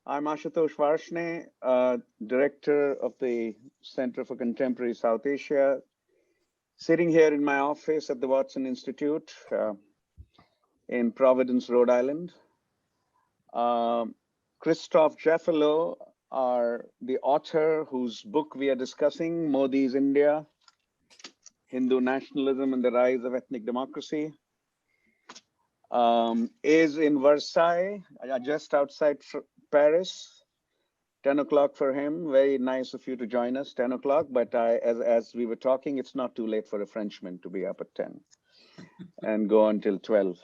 I'm Ashutosh Varshney, Director of the Center for Contemporary South Asia, sitting here in my office at the Watson Institute in Providence, Rhode Island. Christoph Jaffalo, the author whose book we are discussing, Modi's India, Hindu Nationalism and the Rise of Ethnic Democracy, is in Versailles, just outside Paris. 10 o'clock for him. Very nice of you to join us, 10 o'clock. But as we were talking, it's not too late for a Frenchman to be up at 10 and go until 12.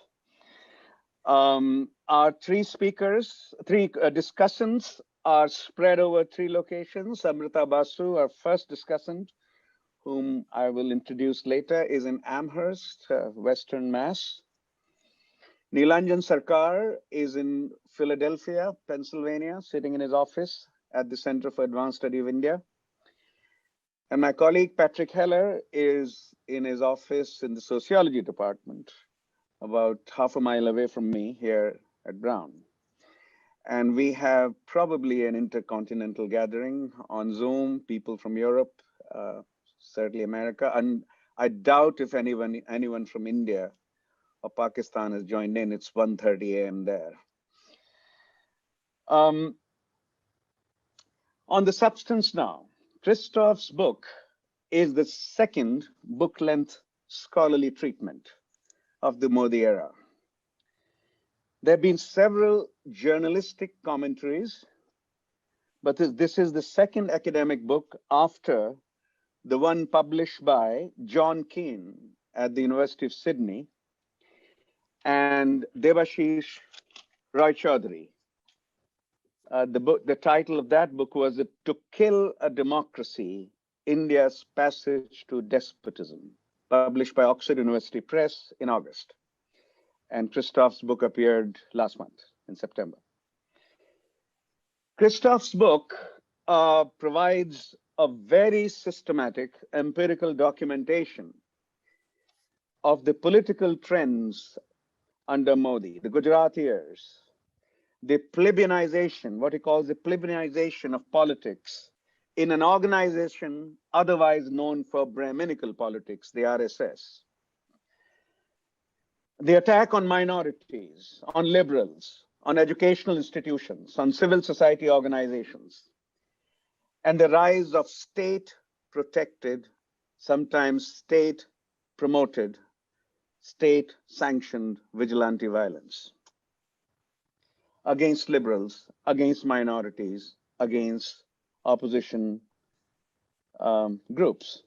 Our three discussants are spread over 3 locations. Amrita Basu, our first discussant, whom I will introduce later, is in Amherst, Western Mass. Neelanjan Sircar is in Philadelphia, Pennsylvania, sitting in his office at the Center for Advanced Study of India. And my colleague, Patrick Heller, is in his office in the sociology department, about half a mile away from me here at Brown. And we have probably an intercontinental gathering on Zoom, people from Europe, certainly America. And I doubt if anyone from India or Pakistan has joined in. It's 1:30 a.m. there. On the substance now, Christoph's book is the second book-length scholarly treatment of the Modi era. There have been several journalistic commentaries, but this is the second academic book after the one published by John Keane at the University of Sydney and Debashish Roy Chaudhary. The title of that book was To Kill a Democracy, India's Passage to Despotism, published by Oxford University Press in August. And Christoph's book appeared last month in September. Christoph's book provides a very systematic empirical documentation of the political trends under Modi, the Gujarat years, the plebeianization, what he calls the plebeianization of politics in an organization otherwise known for Brahminical politics, the RSS. The attack on minorities, on liberals, on educational institutions, on civil society organizations, and the rise of state-protected, sometimes state-promoted, state-sanctioned vigilante violence against liberals, against minorities, against opposition groups.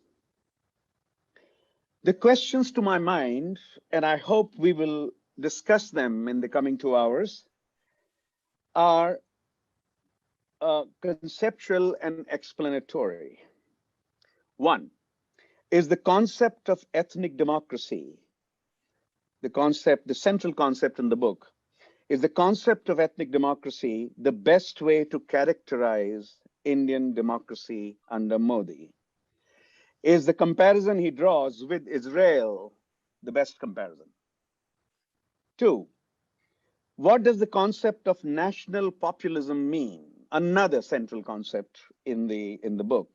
The questions to my mind, and I hope we will discuss them in the coming 2 hours, are conceptual and explanatory. One is the concept of ethnic democracy. The central concept in the book is the concept of ethnic democracy, the best way to characterize Indian democracy under Modi. Is the comparison he draws with Israel the best comparison? 2, what does the concept of national populism mean? Another central concept in the book.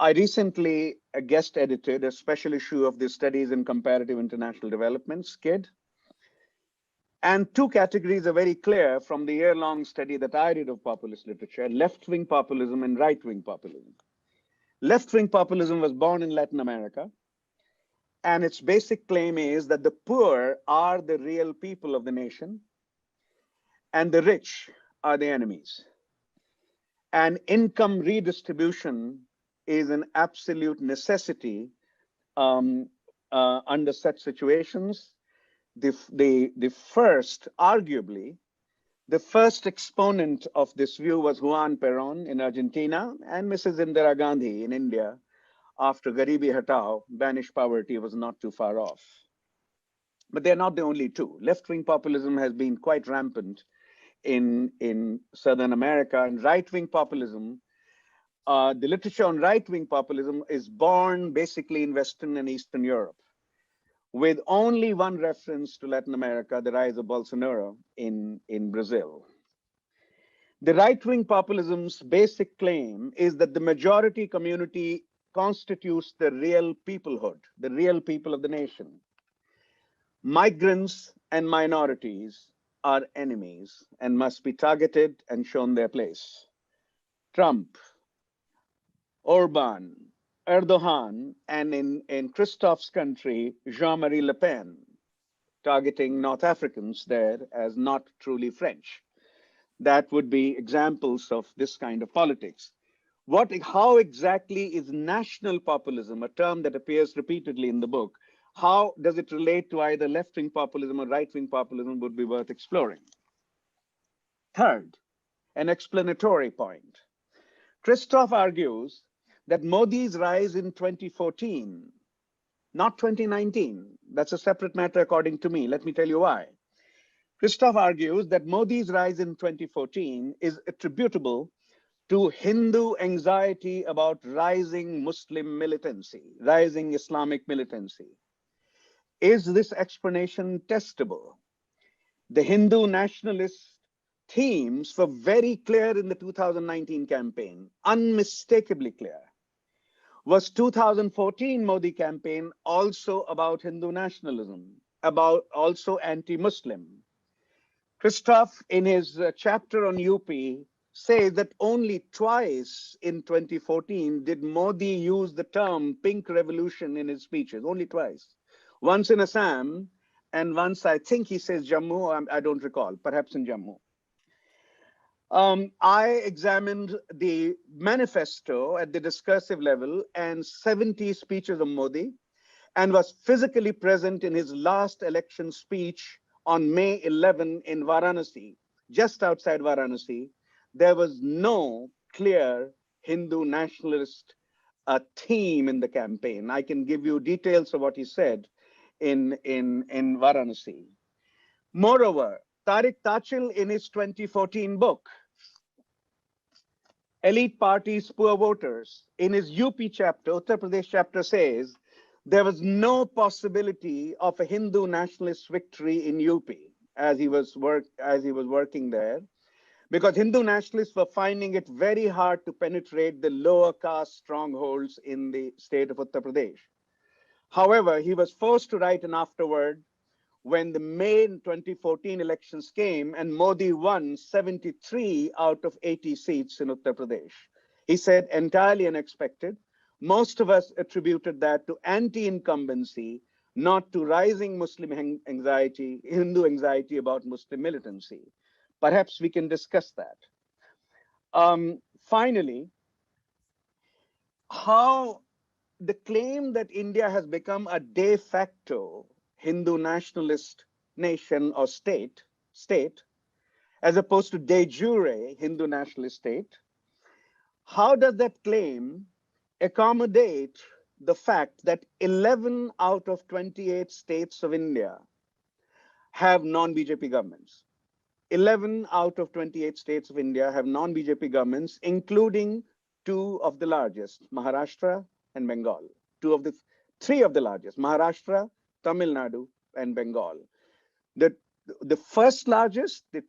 I recently guest edited a special issue of the Studies in Comparative International Development, SCID. And 2 categories are very clear from the year-long study that I did of populist literature: left-wing populism and right-wing populism. Left-wing populism was born in Latin America, and its basic claim is that the poor are the real people of the nation, and the rich are the enemies. And income redistribution is an absolute necessity under such situations. Arguably, the first exponent of this view was Juan Perón in Argentina and Mrs. Indira Gandhi in India after Garibi Hatao, banished poverty, was not too far off. But they're not the only 2. Left-wing populism has been quite rampant in Southern America, and right-wing populism, the literature on right-wing populism is born basically in Western and Eastern Europe, with only one reference to Latin America, the rise of Bolsonaro in Brazil. The right-wing populism's basic claim is that the majority community constitutes the real peoplehood, the real people of the nation. Migrants and minorities are enemies and must be targeted and shown their place. Trump, Orban, Erdogan, and in Christophe's country, Jean-Marie Le Pen, targeting North Africans there as not truly French. That would be examples of this kind of politics. How exactly is national populism, a term that appears repeatedly in the book, how does it relate to either left-wing populism or right-wing populism would be worth exploring. Third, an explanatory point. Christophe argues that Modi's rise in 2014, not 2019, that's a separate matter according to me. Let me tell you why. Christophe argues that Modi's rise in 2014 is attributable to Hindu anxiety about rising Muslim militancy, rising Islamic militancy. Is this explanation testable? The Hindu nationalist themes were very clear in the 2019 campaign, unmistakably clear. Was 2014 Modi campaign also about Hindu nationalism, about also anti-Muslim? Christophe, in his chapter on UP, says that only twice in 2014 did Modi use the term pink revolution in his speeches, only twice. Once in Assam, and once I think he says Jammu, I don't recall, perhaps in Jammu. I examined the manifesto at the discursive level and 70 speeches of Modi and was physically present in his last election speech on May 11 in Varanasi, just outside Varanasi. There was no clear Hindu nationalist theme in the campaign. I can give you details of what he said in Varanasi. Moreover, Tariq Tachil in his 2014 book, Elite Parties, Poor Voters, in his UP chapter, Uttar Pradesh chapter says, there was no possibility of a Hindu nationalist victory in UP as he was working there, because Hindu nationalists were finding it very hard to penetrate the lower caste strongholds in the state of Uttar Pradesh. However, he was forced to write an afterword when the May 2014 elections came and Modi won 73 out of 80 seats in Uttar Pradesh. He said, entirely unexpected. Most of us attributed that to anti-incumbency, not to rising Muslim anxiety, Hindu anxiety about Muslim militancy. Perhaps we can discuss that. Finally, how the claim that India has become a de facto Hindu nationalist nation or state, as opposed to de jure Hindu nationalist state, how does that claim accommodate the fact that 11 out of 28 states of India have non-BJP governments? 11 out of 28 states of India have non-BJP governments, including two of the largest, Maharashtra and Bengal. Three of the largest, Maharashtra, Tamil Nadu, and Bengal. The first largest, the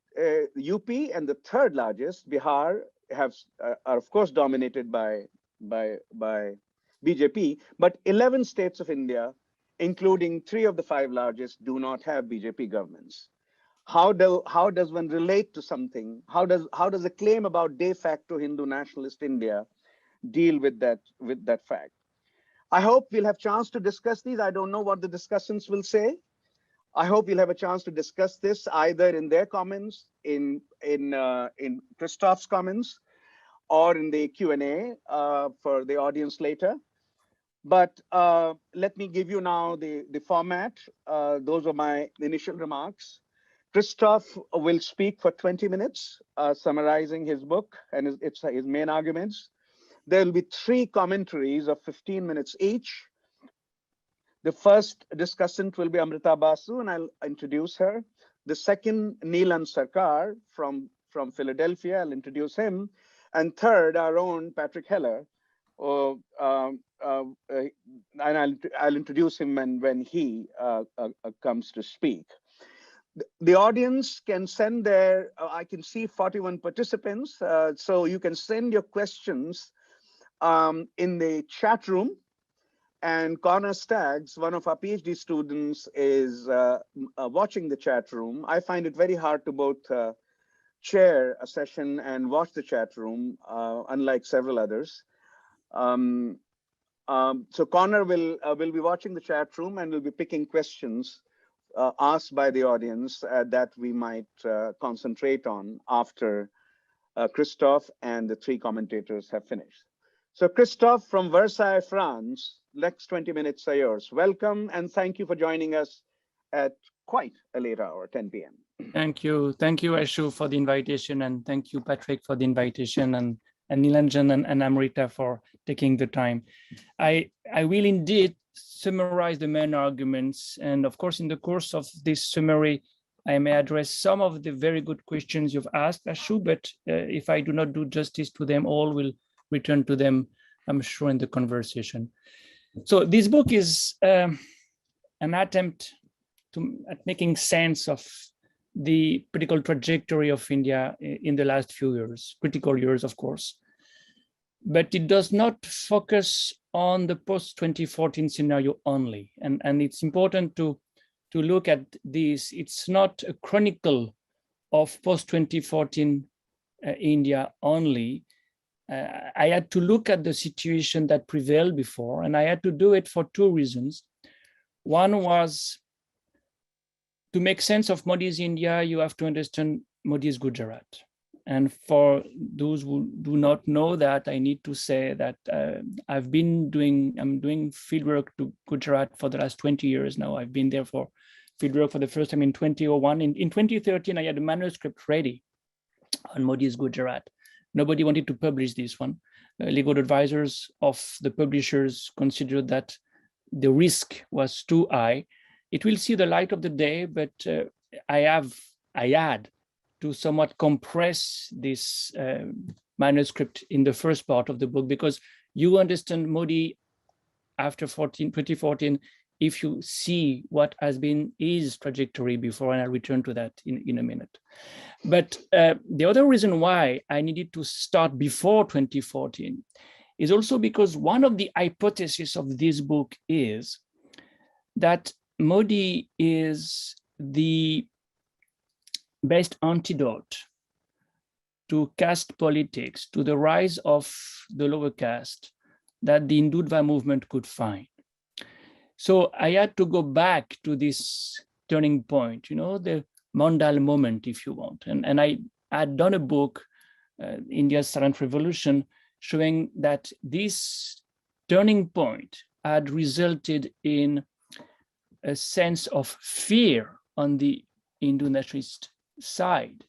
UP, and the third largest, Bihar, are of course dominated by BJP, but 11 states of India, including three of the five largest, do not have BJP governments. How does one relate to something? How does a claim about de facto Hindu nationalist India deal with that fact? I hope we'll have a chance to discuss these. I don't know what the discussions will say. I hope we'll have a chance to discuss this either in their comments, in Christophe's comments, or in the Q&A for the audience later. But let me give you now the format. Those are my initial remarks. Christophe will speak for 20 minutes, summarizing his book and his main arguments. There will be three commentaries of 15 minutes each. The first discussant will be Amrita Basu, and I'll introduce her. The second, Neelanjan Sircar from Philadelphia, I'll introduce him. And third, our own Patrick Heller, and I'll introduce him when he comes to speak. The audience can send their, I can see 41 participants, so you can send your questions in the chat room. And Connor Staggs, one of our PhD students, is watching the chat room. I find it very hard to both chair a session and watch the chat room, unlike several others. So Connor will be watching the chat room and will be picking questions asked by the audience that we might concentrate on after Christophe and the three commentators have finished. So Christophe from Versailles, France, next 20 minutes are yours. Welcome and thank you for joining us at quite a late hour, 10 p.m. Thank you, Ashu, for the invitation, and thank you, Patrick, for the invitation, and Neelanjan and Amrita for taking the time. I will indeed summarize the main arguments, and of course, in the course of this summary, I may address some of the very good questions you've asked, Ashu, but if I do not do justice to them all, we'll return to them, I'm sure, in the conversation. So this book is an attempt at making sense of the political trajectory of India in the last few years, critical years, of course. But it does not focus on the post-2014 scenario only. And it's important to look at this. It's not a chronicle of post-2014 India only. I had to look at the situation that prevailed before, and I had to do it for two reasons. One was to make sense of Modi's India, you have to understand Modi's Gujarat. And for those who do not know that, I need to say that I'm doing fieldwork to Gujarat for the last 20 years now. I've been there for fieldwork for the first time in 2001. In 2013, I had a manuscript ready on Modi's Gujarat. Nobody wanted to publish this one. Legal advisors of the publishers considered that the risk was too high. It will see the light of the day, but I had to somewhat compress this manuscript in the first part of the book, because you understand Modi after 2014 if you see what has been his trajectory before, and I'll return to that in a minute. But the other reason why I needed to start before 2014 is also because one of the hypotheses of this book is that Modi is the best antidote to caste politics, to the rise of the lower caste that the Hindutva movement could find. So I had to go back to this turning point, you know, the Mandal moment, if you want. And I had done a book, India's Silent Revolution, showing that this turning point had resulted in a sense of fear on the Hindu nationalist side.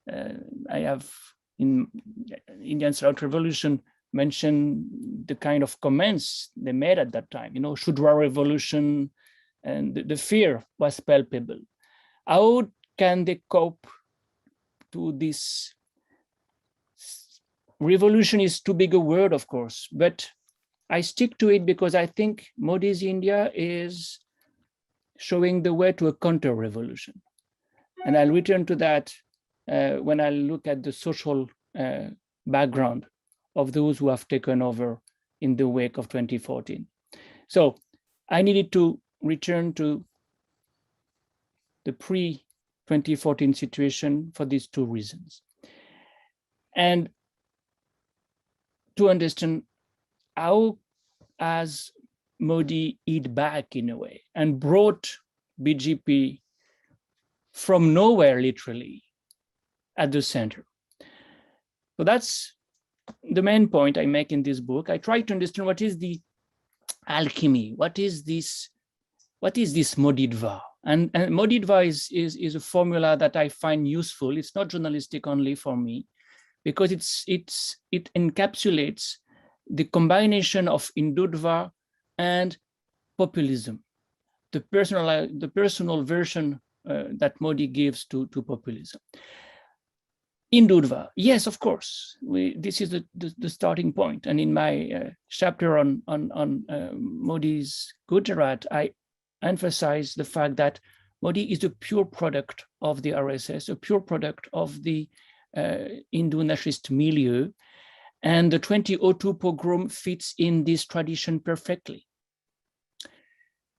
I have, in Indian Silent Revolution, mentioned the kind of comments they made at that time, you know, Shudra revolution, and the fear was palpable. How can they cope to this? Revolution is too big a word, of course, but I stick to it because I think Modi's India is showing the way to a counter-revolution. And I'll return to that when I look at the social background of those who have taken over in the wake of 2014. So I needed to return to the pre-2014 situation for these two reasons. And to understand how has Modi hit back in a way and brought BJP from nowhere, literally, at the center. So that's the main point I make in this book. I try to understand what is the alchemy, what is this Modidva? And Modidva is a formula that I find useful. It's not journalistic only for me, because it encapsulates the combination of Hindutva and populism, the personal version that Modi gives to populism. Hindutva, yes, of course, this is the starting point. And in my chapter on Modi's Gujarat, I emphasize the fact that Modi is a pure product of the RSS, a pure product of the Hindu nationalist milieu. And the 2002 pogrom fits in this tradition perfectly.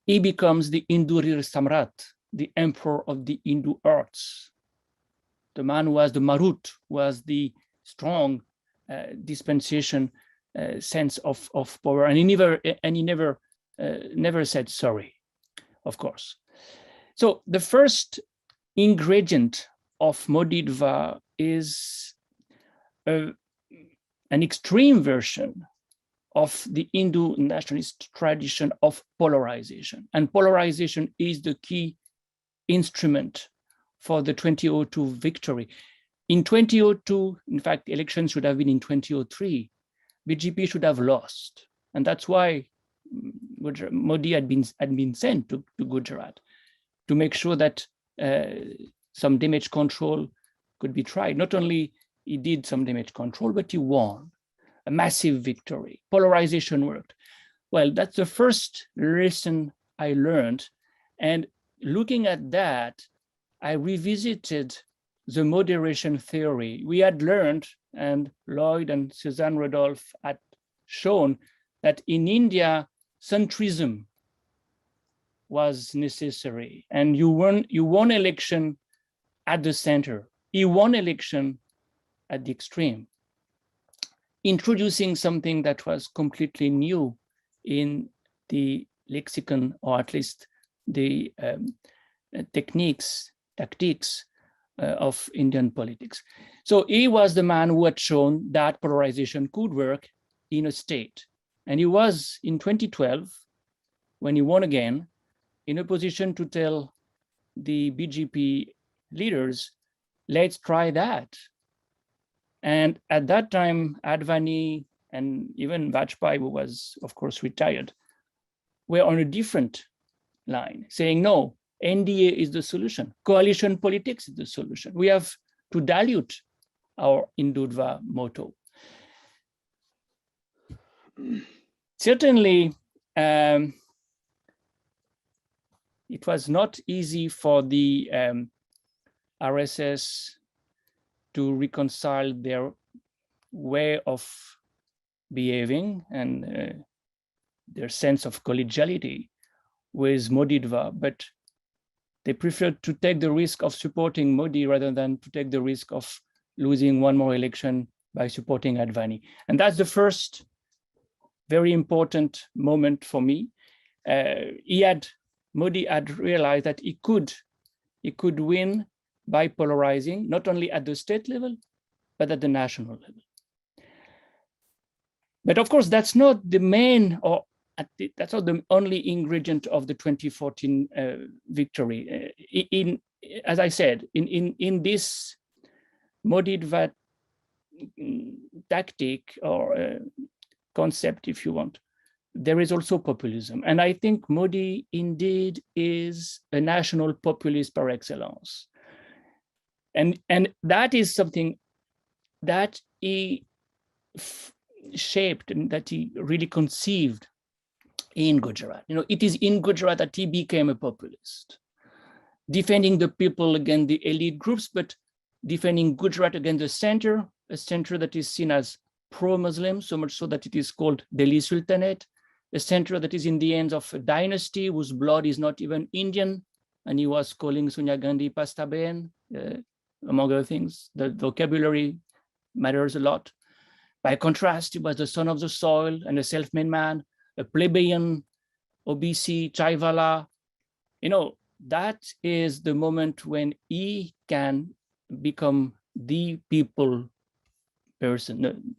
He becomes the Hindu Samrat, the emperor of the Hindu arts. The man who was the Marut, was the strong dispensation sense of power, and he never said sorry, of course. So the first ingredient of Modidva is an extreme version of the Hindu nationalist tradition of polarization. And polarization is the key instrument for the 2002 victory. In 2002, in fact, elections should have been in 2003. BJP should have lost. And that's why Modi had been sent to Gujarat to make sure that some damage control could be tried. Not only he did some damage control, but he won a massive victory. Polarization worked. Well, that's the first lesson I learned. And looking at that, I revisited the moderation theory. We had learned, and Lloyd and Suzanne Rodolphe had shown, that in India, centrism was necessary. And you won election at the center. He won election at the extreme, introducing something that was completely new in the lexicon, or at least the tactics of Indian politics. So he was the man who had shown that polarization could work in a state. And he was, in 2012, when he won again, in a position to tell the BJP leaders, let's try that. And at that time, Advani and even Vajpayee, who was, of course, retired, were on a different line, saying, no, NDA is the solution. Coalition politics is the solution. We have to dilute our Hindutva motto. Certainly, it was not easy for the RSS to reconcile their way of behaving and their sense of collegiality with Modidva, but they preferred to take the risk of supporting Modi rather than to take the risk of losing one more election by supporting Advani. And that's the first very important moment for me. Modi had realized that he could win by polarizing, not only at the state level, but at the national level. But of course, that's not the main, or that's not the only ingredient of the 2014 victory. As I said, in this Modidva tactic or concept, if you want, there is also populism. And I think Modi indeed is a national populist par excellence. And that is something that he shaped and that he really conceived in Gujarat. You know, it is in Gujarat that he became a populist, defending the people against the elite groups, but defending Gujarat against the center, a center that is seen as pro-Muslim, so much so that it is called Delhi Sultanate, a center that is in the hands of a dynasty whose blood is not even Indian, and he was calling Sonia Gandhi Pastaben, among other things. The vocabulary matters a lot. By contrast, he was the son of the soil and a self-made man, a plebeian, OBC, Chaivala. You know, that is the moment when he can become the people person,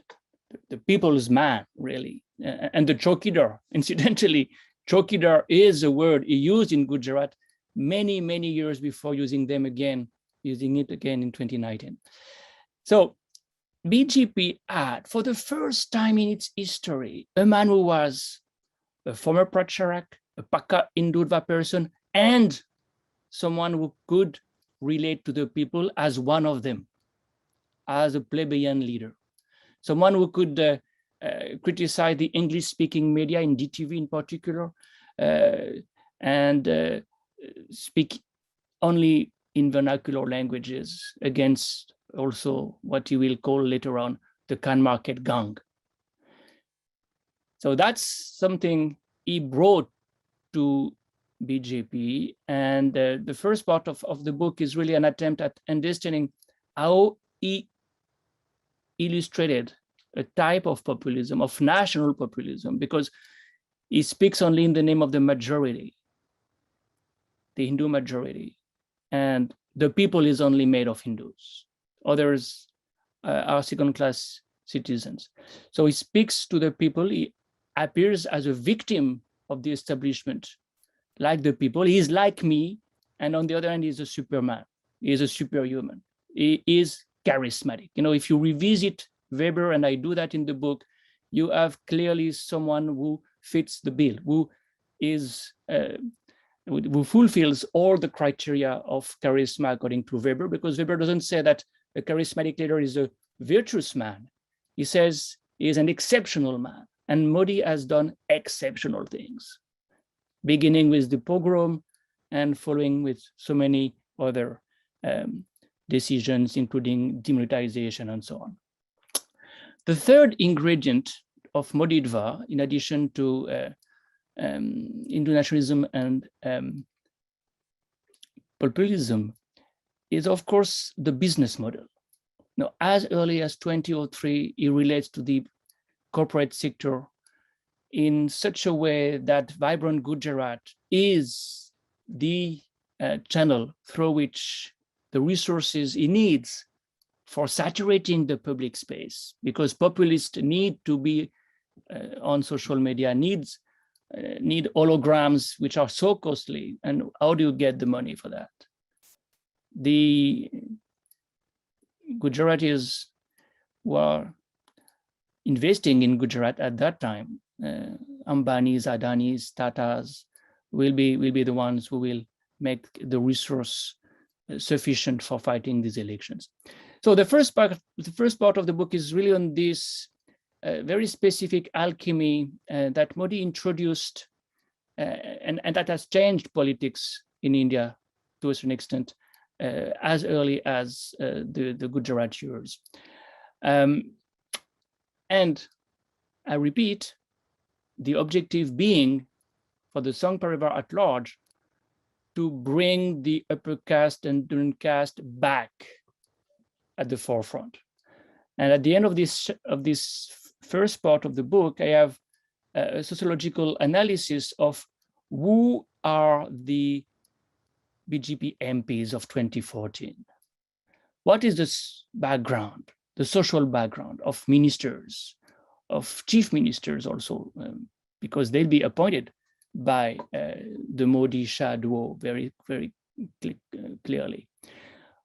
the people's man, really. And the chokidar, incidentally, chokidar is a word he used in Gujarat many, many years before using it again in 2019. So BJP had, for the first time in its history, a man who was a former Pracharak, a Pakka Hindutva person, and someone who could relate to the people as one of them, as a plebeian leader, someone who could criticize the English-speaking media, in DTV in particular, and speak only in vernacular languages against also what you will call later on the Khan market gang. So that's something he brought to BJP. And the first part of the book is really an attempt at understanding how he illustrated a type of populism, of national populism, because he speaks only in the name of the majority, the Hindu majority. And the people is only made of Hindus. Others are second-class citizens. So he speaks to the people. He appears as a victim of the establishment, like the people. He's like me, and on the other hand, he's a superman. He is a superhuman. He is charismatic. You know, if you revisit Weber, and I do that in the book, you have clearly someone who fits the bill, who is who fulfills all the criteria of charisma according to Weber, because Weber doesn't say that a charismatic leader is a virtuous man. He says he is an exceptional man, and Modi has done exceptional things, beginning with the pogrom and following with so many other decisions, including demonetization and so on. The third ingredient of Modidva, in addition to Hindu nationalism and populism, is of course the business model. Now, as early as 2003, it relates to the corporate sector in such a way that vibrant Gujarat is the channel through which the resources it needs for saturating the public space, because populists need to be on social media, need holograms, which are so costly. And how do you get the money for that? The Gujaratis were investing in Gujarat at that time. Ambanis, Adanis, Tatas will be the ones who will make the resource sufficient for fighting these elections. So the first part of the book is really on this very specific alchemy that Modi introduced, and that has changed politics in India to a certain extent as early as the Gujarat years. And I repeat, the objective being for the Sangh Parivar at large to bring the upper caste and middle caste back at the forefront. And at the end of this first part of the book, I have a sociological analysis of who are the BJP MPs of 2014. What is this background, the social background of ministers, of chief ministers also, because they'll be appointed by the Modi-Shah duo very, very clearly.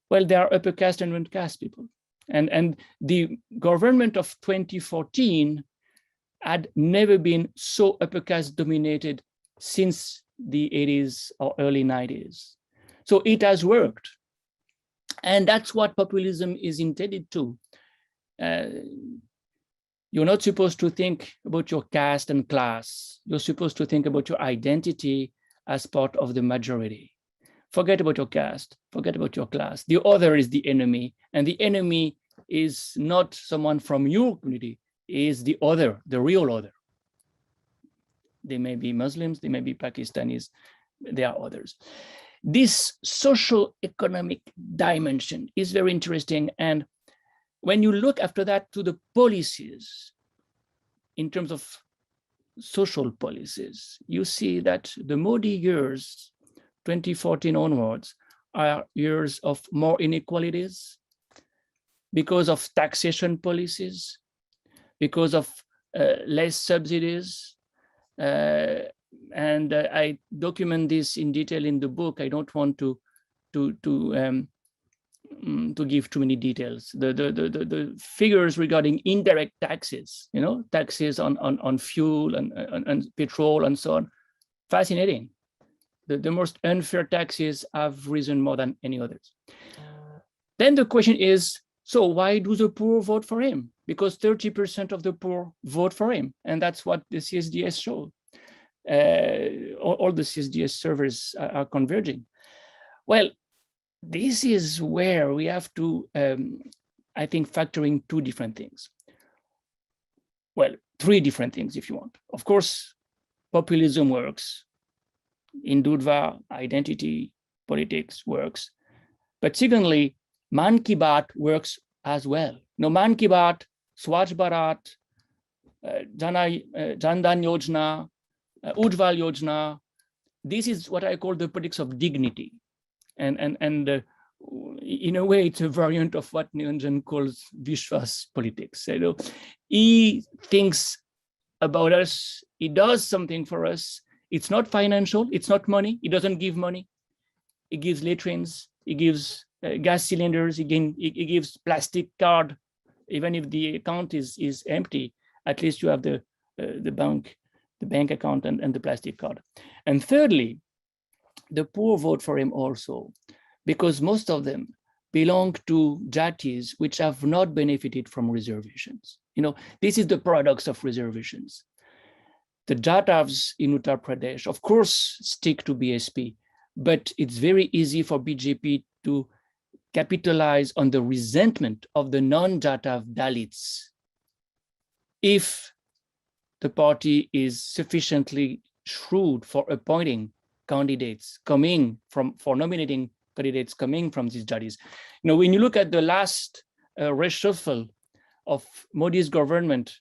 Well, they are upper caste and middle caste people. And the government of 2014 had never been so upper caste dominated since the 80s or early 90s. So it has worked. And that's what populism is intended to. You're not supposed to think about your caste and class. You're supposed to think about your identity as part of the majority. Forget about your caste, forget about your class. The other is the enemy, and the enemy is not someone from your community, is the other, the real other. They may be Muslims, they may be Pakistanis, they are others. This social economic dimension is very interesting. And when you look after that to the policies, in terms of social policies, you see that the Modi years, 2014 onwards, are years of more inequalities because of taxation policies, because of less subsidies. And I document this in detail in the book. I don't want to give too many details. The figures regarding indirect taxes, taxes on fuel and petrol and so on, fascinating. The most unfair taxes have risen more than any others. Then the question is, so why do the poor vote for him? Because 30% of the poor vote for him. And that's what the CSDS showed. All the CSDS surveys are converging. Well, this is where we have to, I think, factor in two different things. Well, three different things if you want. Of course, populism works. Hindutva, identity, politics works. But secondly, Man Ki Baat works as well. No, Man Ki Baat, Swachh Bharat, Jan Dhan Yojana, Ujjwal Yojana, this is what I call the politics of dignity. And in a way, it's a variant of what Neelanjan calls Vishwas politics. You know, he thinks about us, he does something for us. It's not financial, it's not money, he doesn't give money. He gives latrines, he gives gas cylinders, he gives plastic card. Even if the account is empty, at least you have the bank account and the plastic card. And thirdly, the poor vote for him also, because most of them belong to jatis which have not benefited from reservations. You know, this is the paradox of reservations. The Jatavs in Uttar Pradesh, of course, stick to BSP, but it's very easy for BJP to capitalize on the resentment of the non-Jatav Dalits if the party is sufficiently shrewd for appointing candidates for nominating candidates coming from these jatis. You know, when you look at the last reshuffle of Modi's government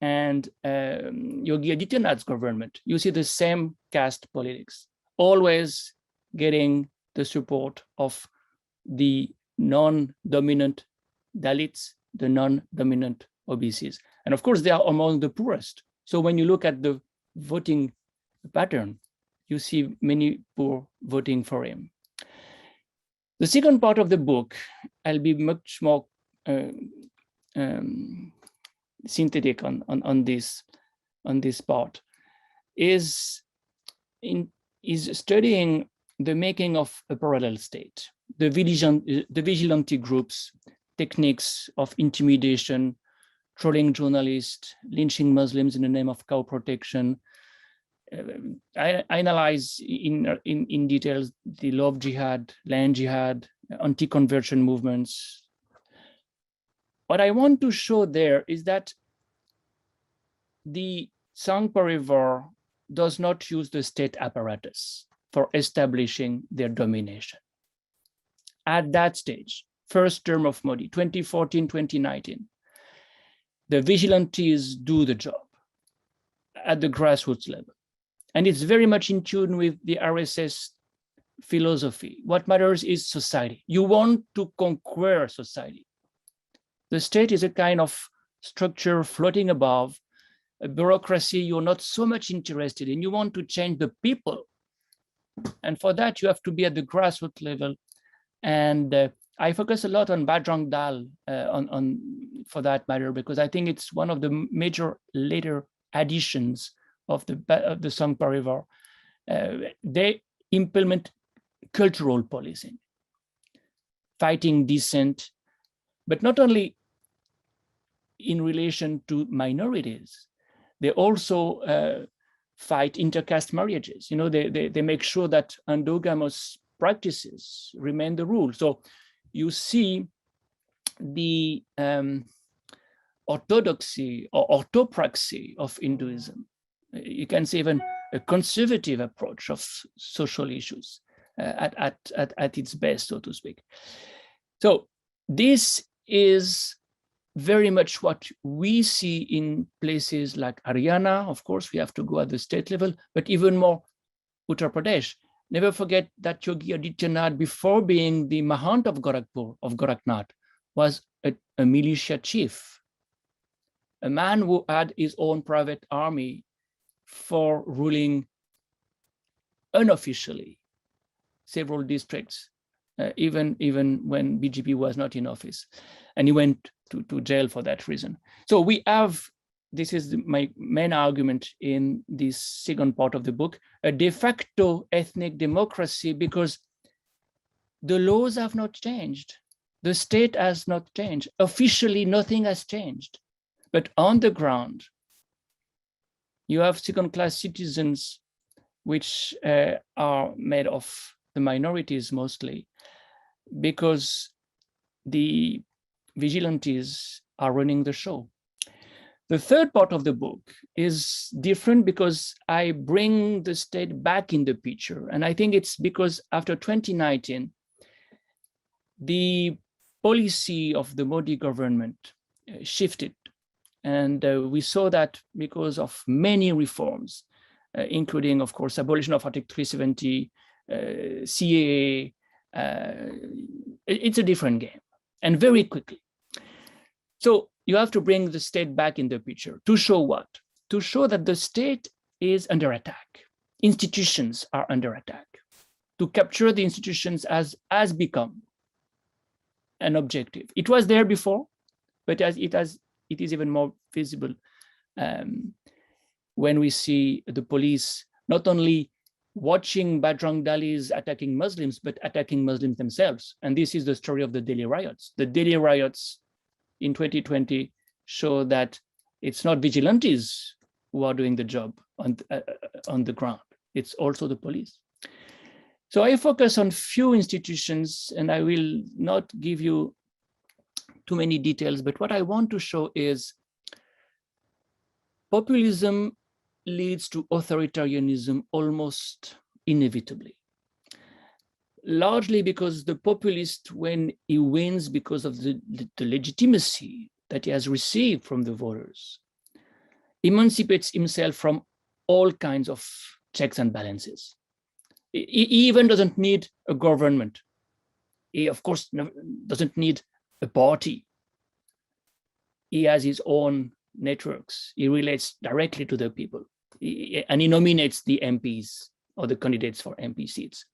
and Yogi Adityanath's government, you see the same caste politics, always getting the support of the non-dominant Dalits, the non-dominant OBCs. And of course, they are among the poorest. So when you look at the voting pattern, you see many poor voting for him. The second part of the book, I'll be much more synthetic on this part, is studying the making of a parallel state, the vigilante groups, techniques of intimidation, trolling journalists, lynching Muslims in the name of cow protection. I analyze in details the love jihad, land jihad, anti-conversion movements. What I want to show there is that the Sangh Parivar does not use the state apparatus for establishing their domination. At that stage, first term of Modi, 2014, 2019, the vigilantes do the job at the grassroots level. And it's very much in tune with the RSS philosophy. What matters is society. You want to conquer society. The state is a kind of structure floating above, a bureaucracy you're not so much interested in. You want to change the people. And for that, you have to be at the grassroots level. And I focus a lot on Bajrang Dal for that matter, because I think it's one of the major later additions of the Sangh Parivar. They implement cultural policing, fighting dissent, but not only in relation to minorities, they also fight intercaste marriages. You know, they make sure that endogamous practices remain the rule. So you see the orthodoxy or orthopraxy of Hinduism. You can say even a conservative approach of social issues at its best, so to speak. So this is very much what we see in places like Haryana. Of course, we have to go at the state level, but even more Uttar Pradesh. Never forget that Yogi Adityanath, before being the Mahant of Gorakhpur, of Gorakhnath, was a militia chief, a man who had his own private army for ruling unofficially several districts, even when BJP was not in office. And he went to jail for that reason. So we have, this is my main argument in this second part of the book, a de facto ethnic democracy, because the laws have not changed. The state has not changed. Officially, nothing has changed. But on the ground, you have second-class citizens, which are made of the minorities mostly, because the vigilantes are running the show. The third part of the book is different because I bring the state back in the picture. And I think it's because after 2019, the policy of the Modi government shifted. And we saw that because of many reforms, including, of course, abolition of Article 370, CAA. It's a different game, and very quickly. So you have to bring the state back in the picture to show what? To show that the state is under attack. Institutions are under attack. To capture the institutions has become an objective. It was there before, but it is even more visible when we see the police not only watching Bajrang Dalis attacking Muslims, but attacking Muslims themselves. And this is the story of the Delhi riots. The Delhi riots in 2020 show that it's not vigilantes who are doing the job on the ground. It's also the police. So I focus on few institutions, and I will not give you too many details, but what I want to show is populism leads to authoritarianism almost inevitably. Largely because the populist, when he wins because of the legitimacy that he has received from the voters, emancipates himself from all kinds of checks and balances. He even doesn't need a government. He, of course, doesn't need a party. He has his own networks. He relates directly to the people. And he nominates the MPs or the candidates for MP seats.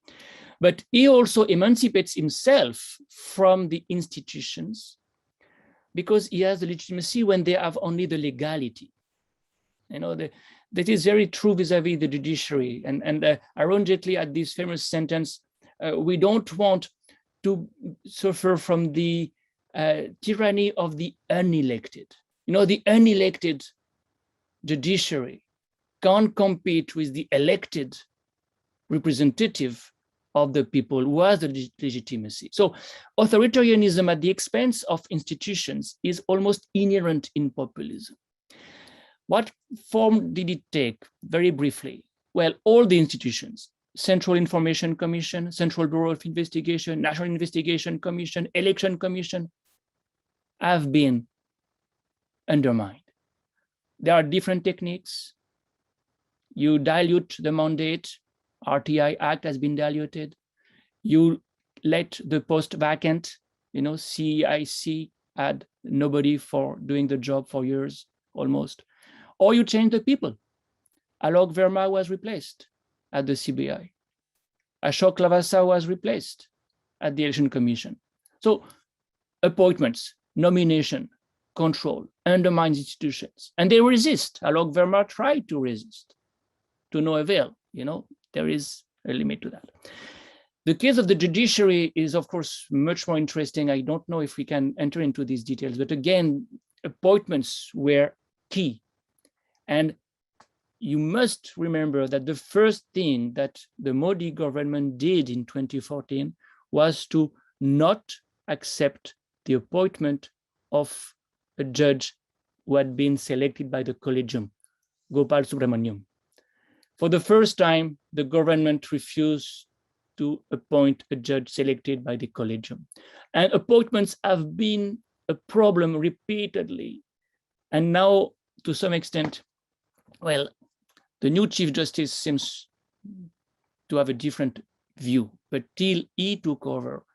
But he also emancipates himself from the institutions because he has the legitimacy when they have only the legality. You know, that is very true vis-a-vis the judiciary. And Arun Jaitley had this famous sentence, we don't want to suffer from the tyranny of the unelected. You know, the unelected judiciary can't compete with the elected representative of the people who has the legitimacy. So authoritarianism at the expense of institutions is almost inherent in populism. What form did it take? Very briefly. Well, all the institutions, Central Information Commission, Central Bureau of Investigation, National Investigation Commission, Election Commission, have been undermined. There are different techniques. You dilute the mandate. RTI Act has been diluted. You let the post vacant. You know, CIC had nobody for doing the job for years almost. Or you change the people. Alok Verma was replaced at the CBI. Ashok Lavasa was replaced at the Election Commission. So appointments, nomination, control, undermines institutions. And they resist. Alok Verma tried to resist, to no avail. You know, there is a limit to that. The case of the judiciary is, of course, much more interesting. I don't know if we can enter into these details, but again, appointments were key. And you must remember that the first thing that the Modi government did in 2014 was to not accept the appointment of a judge who had been selected by the collegium, Gopal Subramaniam. For the first time, the government refused to appoint a judge selected by the collegium. And appointments have been a problem repeatedly. And now, to some extent, well, the new Chief Justice seems to have a different view, but till he took over,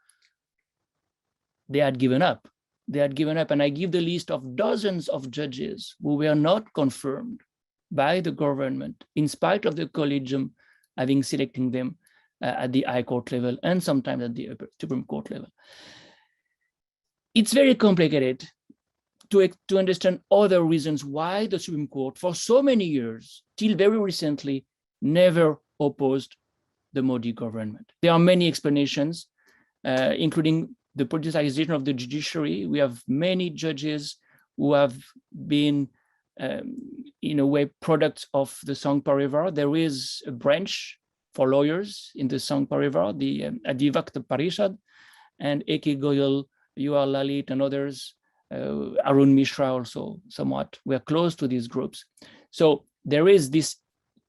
they had given up. They had given up, and I give the list of dozens of judges who were not confirmed by the government, in spite of the collegium having selected them at the High Court level and sometimes at the Supreme Court level. It's very complicated to understand other reasons why the Supreme Court, for so many years, till very recently, never opposed the Modi government. There are many explanations, including the politicization of the judiciary. We have many judges who have been, in a way, products of the Sangh Parivar. There is a branch for lawyers in the Sangh Parivar, the Adivakt Parishad, and A.K. Goyal, U.R. Lalit, and others, Arun Mishra also somewhat, were close to these groups. So there is this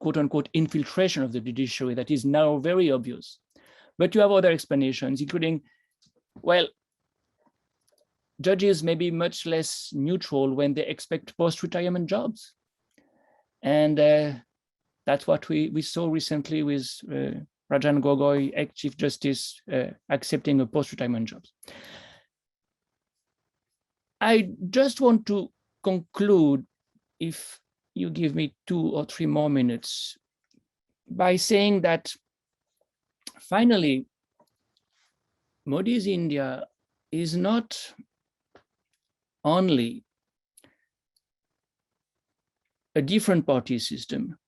quote unquote infiltration of the judiciary that is now very obvious. But you have other explanations, including, well, judges may be much less neutral when they expect post-retirement jobs. And that's what we saw recently with Rajan Gogoi, ex-Chief Justice, accepting a post-retirement job. I just want to conclude, if you give me 2 or 3 more minutes, by saying that finally, Modi's India is not only a different party system,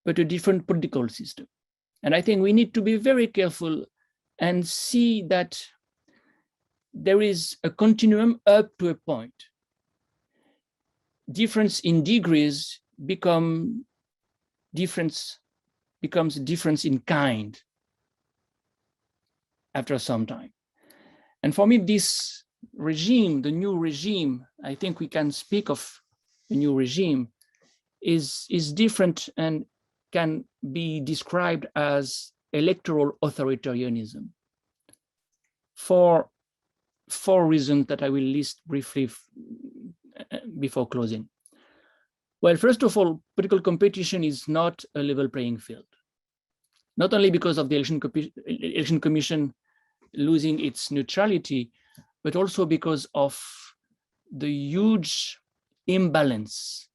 but a different political system. And I think we need to be very careful and see that there is a continuum up to a point. Difference in degrees becomes difference in kind after some time. And for me, this regime, the new regime, I think we can speak of a new regime, is different and can be described as electoral authoritarianism for 4 reasons that I will list briefly before closing. Well, first of all, political competition is not a level playing field, not only because of the election commission losing its neutrality, but also because of the huge imbalance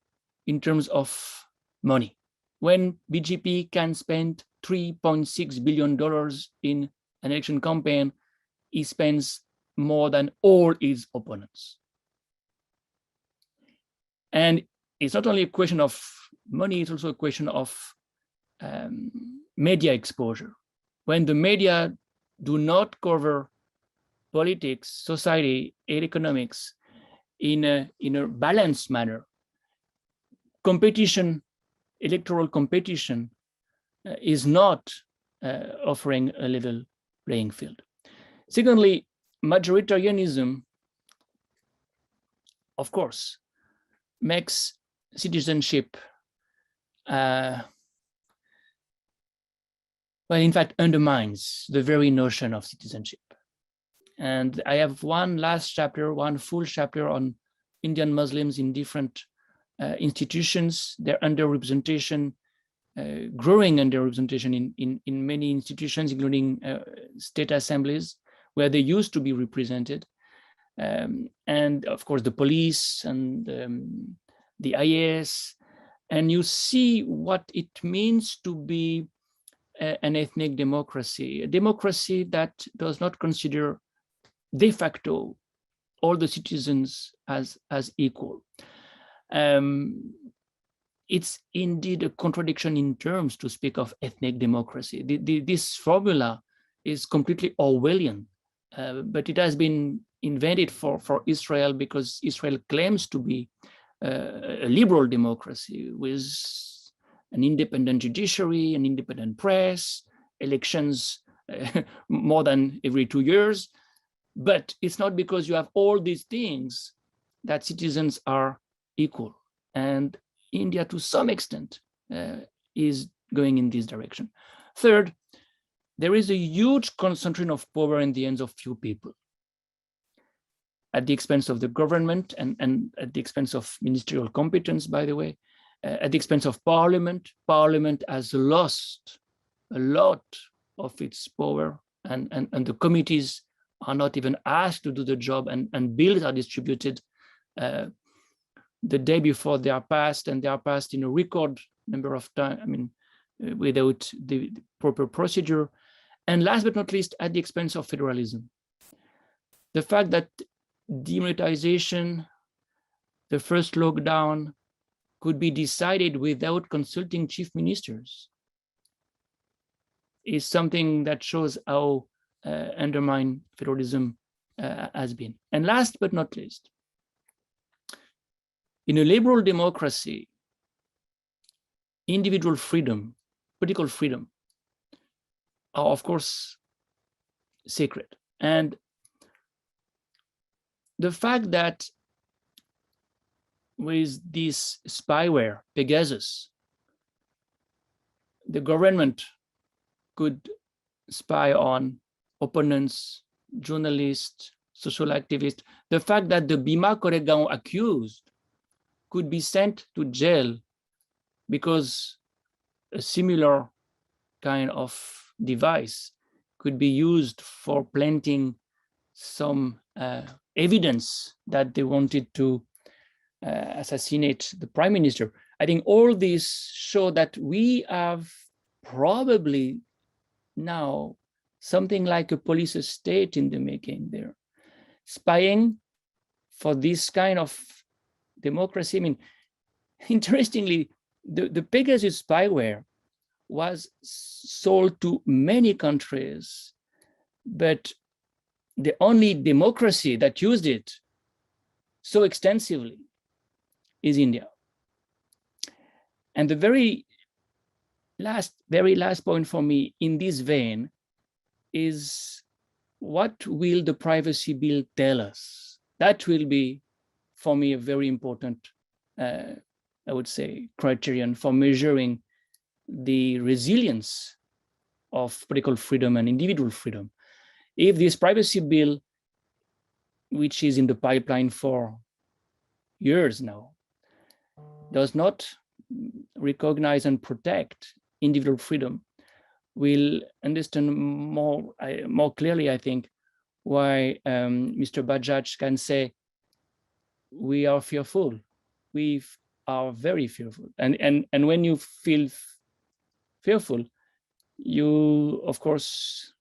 in terms of money. When BJP can spend $3.6 billion in an election campaign, he spends more than all his opponents. And it's not only a question of money, it's also a question of media exposure. When the media do not cover politics, society, and economics in a balanced manner, competition, electoral competition is not offering a level playing field. Secondly, majoritarianism, of course, makes citizenship, well, in fact, undermines the very notion of citizenship. And I have one last chapter, one full chapter on Indian Muslims in different institutions, their underrepresentation, growing underrepresentation in many institutions, including state assemblies, where they used to be represented. And of course, the police and the IAS. And you see what it means to be an ethnic democracy, a democracy that does not consider de facto all the citizens as equal. It's indeed a contradiction in terms to speak of ethnic democracy. This formula is completely Orwellian, but it has been invented for Israel because Israel claims to be a liberal democracy with an independent judiciary, an independent press, elections more than every 2 years. But it's not because you have all these things that citizens are equal. And India, to some extent, is going in this direction. Third, there is a huge concentration of power in the hands of few people, at the expense of the government and at the expense of ministerial competence, by the way, at the expense of parliament. Parliament has lost a lot of its power, and the committees are not even asked to do the job, and bills are distributed the day before they are passed, and they are passed in a record number of time, I mean, without the proper procedure. And last but not least, at the expense of federalism. The fact that demonetization, the first lockdown, could be decided without consulting chief ministers is something that shows how undermined federalism has been. And last but not least, in a liberal democracy, individual freedom, political freedom, are of course sacred. And the fact that with this spyware, Pegasus, the government could spy on opponents, journalists, social activists. The fact that the Bhima Koregaon accused could be sent to jail because a similar kind of device could be used for planting some evidence that they wanted to assassinate the prime minister. I think all these show that we have probably now something like a police state in the making there. Spying for this kind of democracy. I mean, interestingly, the Pegasus spyware was sold to many countries, but the only democracy that used it so extensively is India. And the very last point for me in this vein is, what will the privacy bill tell us? That will be, for me, a very important, I would say, criterion for measuring the resilience of political freedom and individual freedom. If this privacy bill, which is in the pipeline for years now, does not recognize and protect individual freedom, we'll understand more clearly, I think, why Mr. Bajaj can say, we are fearful. We are very fearful. And when you feel fearful, you, of course,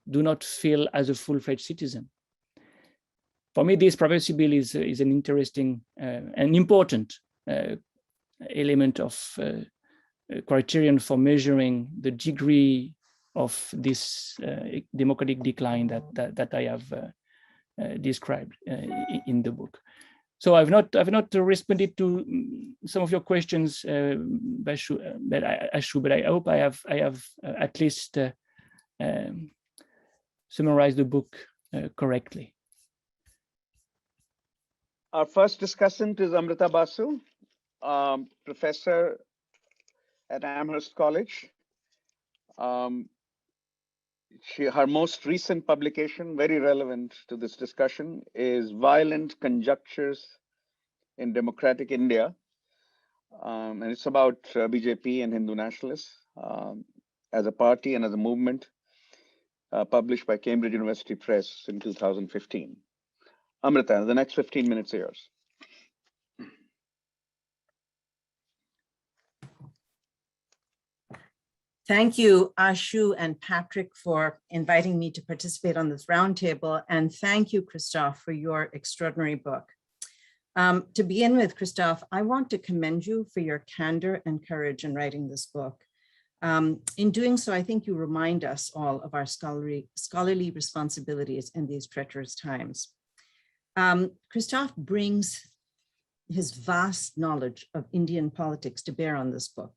do not feel as a full-fledged citizen. For me, this privacy bill is an interesting and important element of criterion for measuring the degree of this democratic decline that I have described in the book. So I've not responded to some of your questions, Ashu, but I hope I have at least summarized the book correctly. Our first discussant is Amrita Basu, professor at Amherst College. Her most recent publication, very relevant to this discussion, is Violent Conjunctures in Democratic India. And it's about BJP and Hindu nationalists as a party and as a movement, published by Cambridge University Press in 2015. Amrita, the next 15 minutes are yours. Thank you, Ashu and Patrick, for inviting me to participate on this roundtable. And thank you, Christophe, for your extraordinary book. To begin with, Christophe, I want to commend you for your candor and courage in writing this book. In doing so, I think you remind us all of our scholarly responsibilities in these treacherous times. Christophe brings his vast knowledge of Indian politics to bear on this book.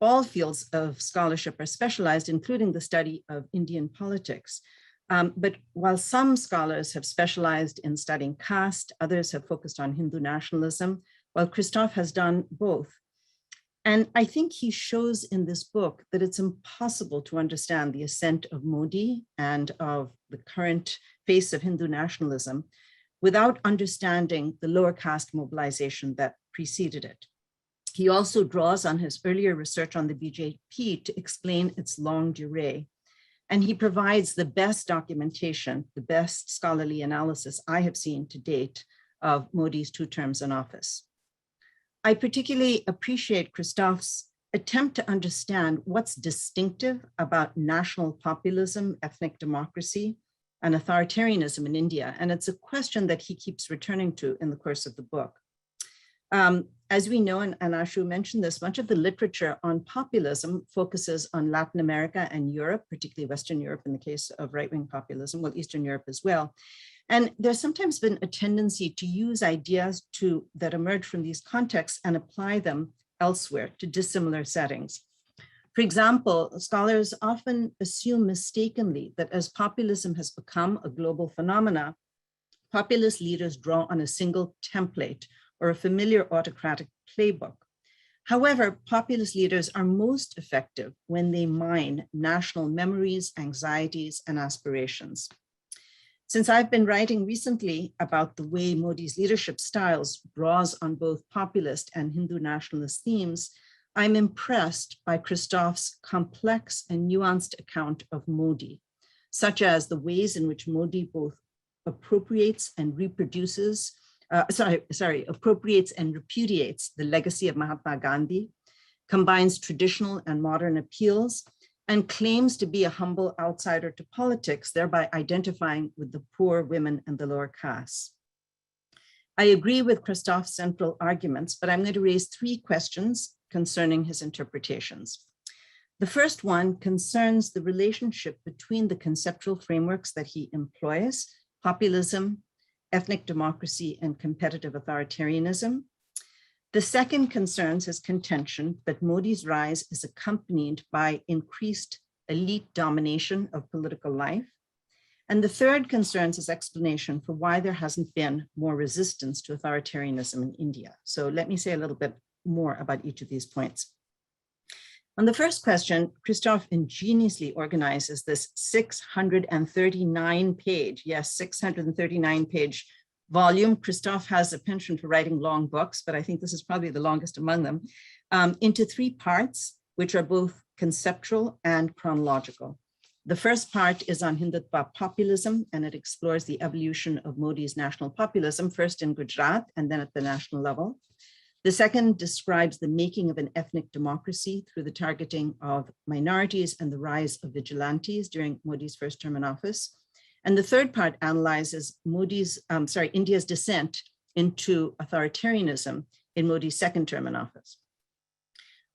All fields of scholarship are specialized, including the study of Indian politics. But while some scholars have specialized in studying caste, others have focused on Hindu nationalism, while Christophe has done both. And I think he shows in this book that it's impossible to understand the ascent of Modi and of the current face of Hindu nationalism without understanding the lower caste mobilization that preceded it. He also draws on his earlier research on the BJP to explain its longue durée. And he provides the best documentation, the best scholarly analysis I have seen to date of Modi's 2 terms in office. I particularly appreciate Christophe's attempt to understand what's distinctive about national populism, ethnic democracy, and authoritarianism in India. And it's a question that he keeps returning to in the course of the book. As we know, and Ashu mentioned this, much of the literature on populism focuses on Latin America and Europe, particularly Western Europe in the case of right-wing populism, well, Eastern Europe as well. And there's sometimes been a tendency to use ideas that emerge from these contexts and apply them elsewhere to dissimilar settings. For example, scholars often assume mistakenly that as populism has become a global phenomena, populist leaders draw on a single template or a familiar autocratic playbook. However, populist leaders are most effective when they mine national memories, anxieties, and aspirations. Since I've been writing recently about the way Modi's leadership styles draws on both populist and Hindu nationalist themes, I'm impressed by Christoph's complex and nuanced account of Modi, such as the ways in which Modi both appropriates and reproduces, appropriates and repudiates the legacy of Mahatma Gandhi, combines traditional and modern appeals, and claims to be a humble outsider to politics, thereby identifying with the poor, women, and the lower castes. I agree with Christoph's central arguments, but I'm going to raise three questions concerning his interpretations. The first one concerns the relationship between the conceptual frameworks that he employs, populism, ethnic democracy, and competitive authoritarianism. The second concerns his contention that Modi's rise is accompanied by increased elite domination of political life. And the third concerns his explanation for why there hasn't been more resistance to authoritarianism in India. So let me say a little bit more about each of these points. On the first question, Christoph ingeniously organizes this 639-page, yes, 639-page volume. Christoph has a penchant for writing long books, but I think this is probably the longest among them, into three parts, which are both conceptual and chronological. The first part is on Hindutva populism, and it explores the evolution of Modi's national populism, first in Gujarat and then at the national level. The second describes the making of an ethnic democracy through the targeting of minorities and the rise of vigilantes during Modi's first term in office. And the third part analyzes India's descent into authoritarianism in Modi's second term in office.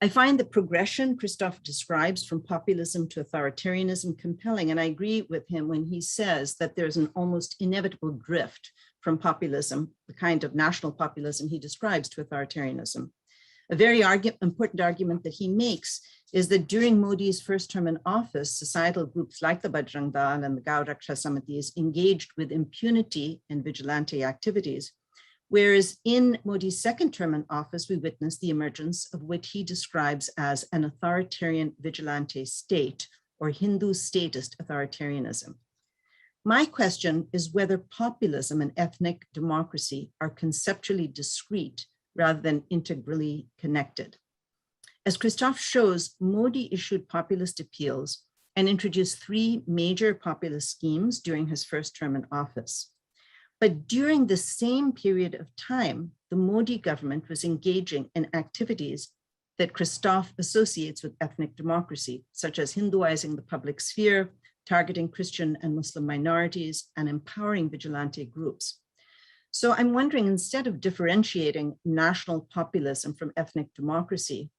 I find the progression Christoph describes from populism to authoritarianism compelling, and I agree with him when he says that there's an almost inevitable drift from populism, the kind of national populism he describes, to authoritarianism. A very important argument that he makes is that during Modi's first term in office, societal groups like the Bajrang Dal and the Gau Raksha Samitis engaged with impunity in vigilante activities, whereas in Modi's second term in office, we witnessed the emergence of what he describes as an authoritarian vigilante state, or Hindu statist authoritarianism. My question is whether populism and ethnic democracy are conceptually discrete rather than integrally connected. As Christoph shows, Modi issued populist appeals and introduced three major populist schemes during his first term in office. But during the same period of time, the Modi government was engaging in activities that Christoph associates with ethnic democracy, such as Hinduizing the public sphere, targeting Christian and Muslim minorities, and empowering vigilante groups. So I'm wondering, instead of differentiating national populism from ethnic democracy,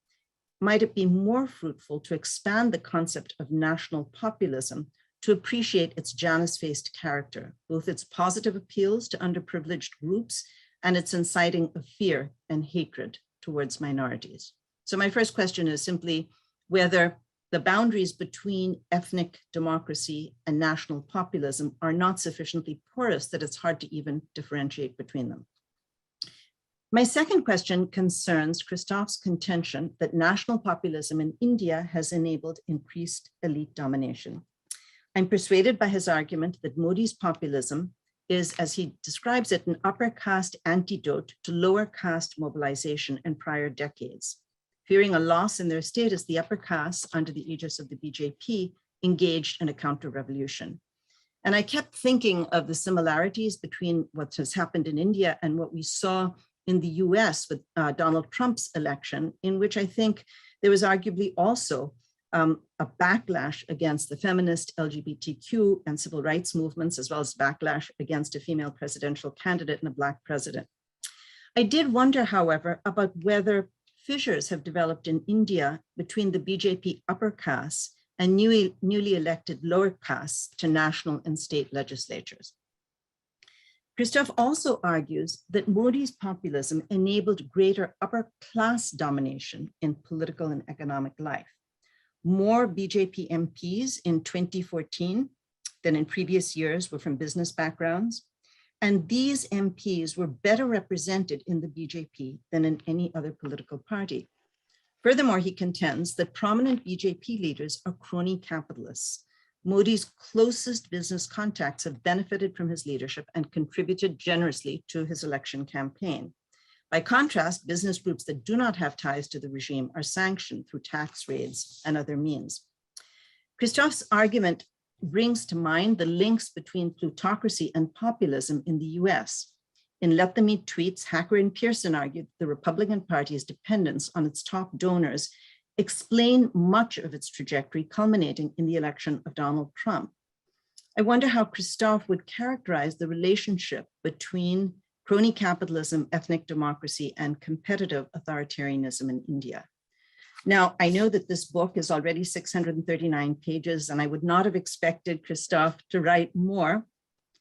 might it be more fruitful to expand the concept of national populism to appreciate its Janus-faced character, both its positive appeals to underprivileged groups and its inciting of fear and hatred towards minorities? So my first question is simply whether the boundaries between ethnic democracy and national populism are not sufficiently porous that it's hard to even differentiate between them. My second question concerns Christoph's contention that national populism in India has enabled increased elite domination. I'm persuaded by his argument that Modi's populism is, as he describes it, an upper caste antidote to lower caste mobilization in prior decades. Fearing a loss in their status, the upper castes, under the aegis of the BJP, engaged in a counter-revolution. And I kept thinking of the similarities between what has happened in India and what we saw in the US with Donald Trump's election, in which I think there was arguably also a backlash against the feminist, LGBTQ, and civil rights movements, as well as backlash against a female presidential candidate and a Black president. I did wonder, however, about whether fissures have developed in India between the BJP upper castes and newly elected lower castes to national and state legislatures. Christoph also argues that Modi's populism enabled greater upper class domination in political and economic life. More BJP MPs in 2014 than in previous years were from business backgrounds. And these MPs were better represented in the BJP than in any other political party. Furthermore, he contends that prominent BJP leaders are crony capitalists. Modi's closest business contacts have benefited from his leadership and contributed generously to his election campaign. By contrast, business groups that do not have ties to the regime are sanctioned through tax raids and other means. Christoph's argument brings to mind the links between plutocracy and populism in the US. In Let Them Eat Tweets, Hacker and Pearson argued the Republican Party's dependence on its top donors explain much of its trajectory, culminating in the election of Donald Trump. I wonder how Christoph would characterize the relationship between crony capitalism, ethnic democracy, and competitive authoritarianism in India. Now, I know that this book is already 639 pages, and I would not have expected Christoph to write more,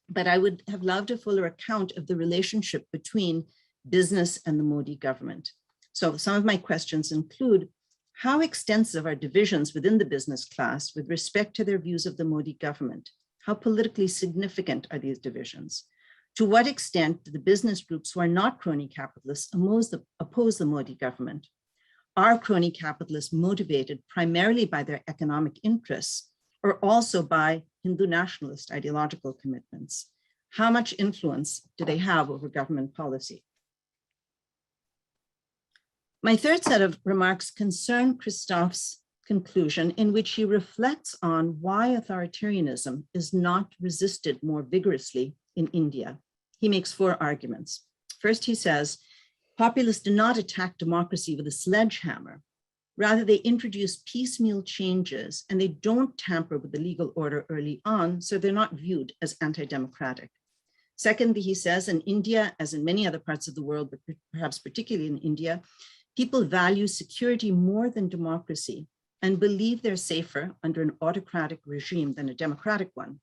but I would have loved a fuller account of the relationship between business and the Modi government. So some of my questions include, how extensive are divisions within the business class with respect to their views of the Modi government? How politically significant are these divisions? To what extent do the business groups who are not crony capitalists oppose the Modi government? Are crony capitalists motivated primarily by their economic interests or also by Hindu nationalist ideological commitments? How much influence do they have over government policy? My third set of remarks concern Christoph's conclusion, in which he reflects on why authoritarianism is not resisted more vigorously in India. He makes four arguments. First, he says, populists do not attack democracy with a sledgehammer. Rather, they introduce piecemeal changes and they don't tamper with the legal order early on, so they're not viewed as anti-democratic. Secondly, he says, in India, as in many other parts of the world, but perhaps particularly in India, people value security more than democracy and believe they're safer under an autocratic regime than a democratic one.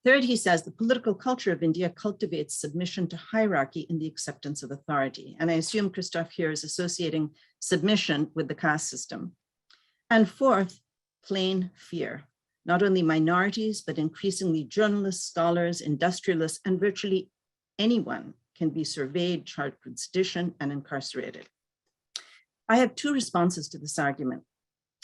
Third, he says, the political culture of India cultivates submission to hierarchy and the acceptance of authority. And I assume Christoph here is associating submission with the caste system. And fourth, plain fear. Not only minorities, but increasingly journalists, scholars, industrialists, and virtually anyone can be surveyed, charged with sedition, and incarcerated. I have two responses to this argument.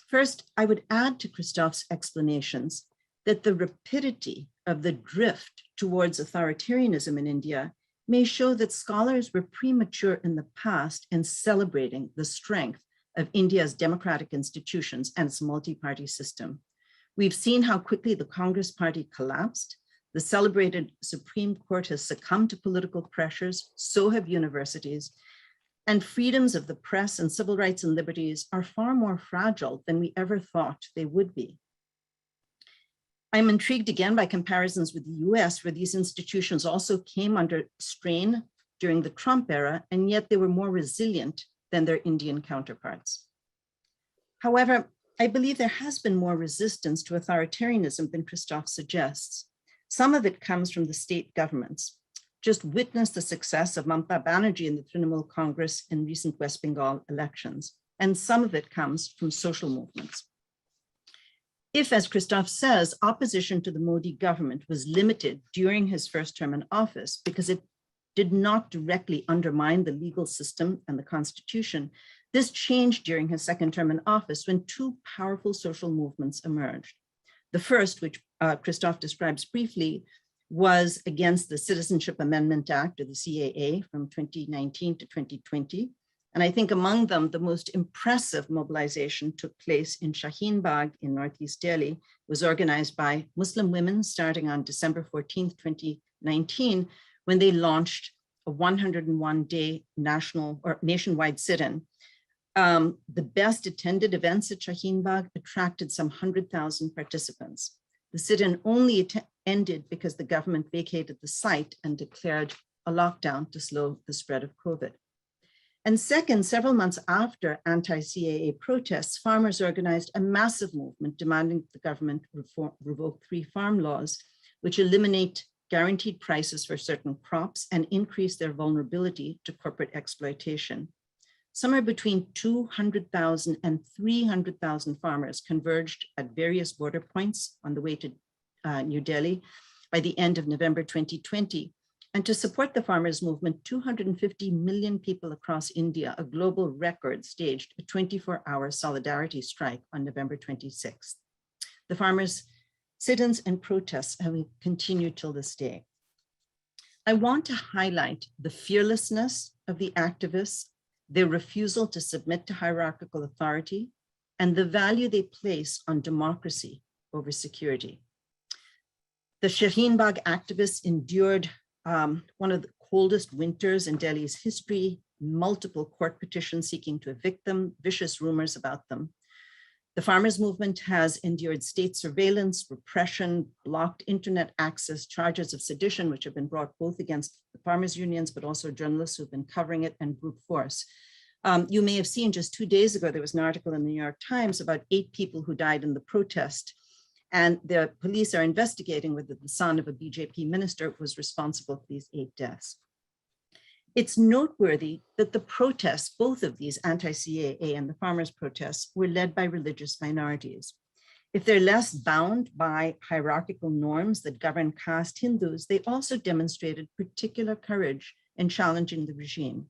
First, I would add to Christoph's explanations that the rapidity of the drift towards authoritarianism in India may show that scholars were premature in the past in celebrating the strength of India's democratic institutions and its multi-party system. We've seen how quickly the Congress party collapsed. The celebrated Supreme Court has succumbed to political pressures, so have universities, and freedoms of the press and civil rights and liberties are far more fragile than we ever thought they would be. I'm intrigued again by comparisons with the US, where these institutions also came under strain during the Trump era, and yet they were more resilient than their Indian counterparts. However, I believe there has been more resistance to authoritarianism than Christoph suggests. Some of it comes from the state governments. Just witness the success of Mamata Banerjee in the Trinamool Congress in recent West Bengal elections, and some of it comes from social movements. If, as Christoph says, opposition to the Modi government was limited during his first term in office because it did not directly undermine the legal system and the constitution, this changed during his second term in office when two powerful social movements emerged. The first, which Christoph describes briefly, was against the Citizenship Amendment Act, or the CAA, from 2019 to 2020. And I think among them, the most impressive mobilization took place in Shaheen Bagh in Northeast Delhi. It was organized by Muslim women starting on December 14th, 2019, when they launched a 101-day national or nationwide sit-in. The best attended events at Shaheen Bagh attracted some 100,000 participants. The sit-in only ended because the government vacated the site and declared a lockdown to slow the spread of COVID. And second, several months after anti-CAA protests, farmers organized a massive movement demanding that the government revoke 3 farm laws, which eliminate guaranteed prices for certain crops and increase their vulnerability to corporate exploitation. somewhere between 200,000 and 300,000 farmers converged at various border points on the way to New Delhi by the end of November 2020. And to support the farmers' movement, 250 million people across India, a global record, staged a 24-hour solidarity strike on November 26th. The farmers' sit-ins and protests have continued till this day. I want to highlight the fearlessness of the activists, their refusal to submit to hierarchical authority, and the value they place on democracy over security. The Shaheen Bagh activists endured one of the coldest winters in Delhi's history, multiple court petitions seeking to evict them, vicious rumors about them. The farmers' movement has endured state surveillance, repression, blocked internet access, charges of sedition, which have been brought both against the farmers' unions, but also journalists who've been covering it, and brute force. You may have seen just 2 days ago, there was an article in the New York Times about 8 people who died in the protest. And the police are investigating whether the son of a BJP minister was responsible for these 8 deaths. It's noteworthy that the protests, both of these anti-CAA and the farmers' protests, were led by religious minorities. If they're less bound by hierarchical norms that govern caste Hindus, they also demonstrated particular courage in challenging the regime.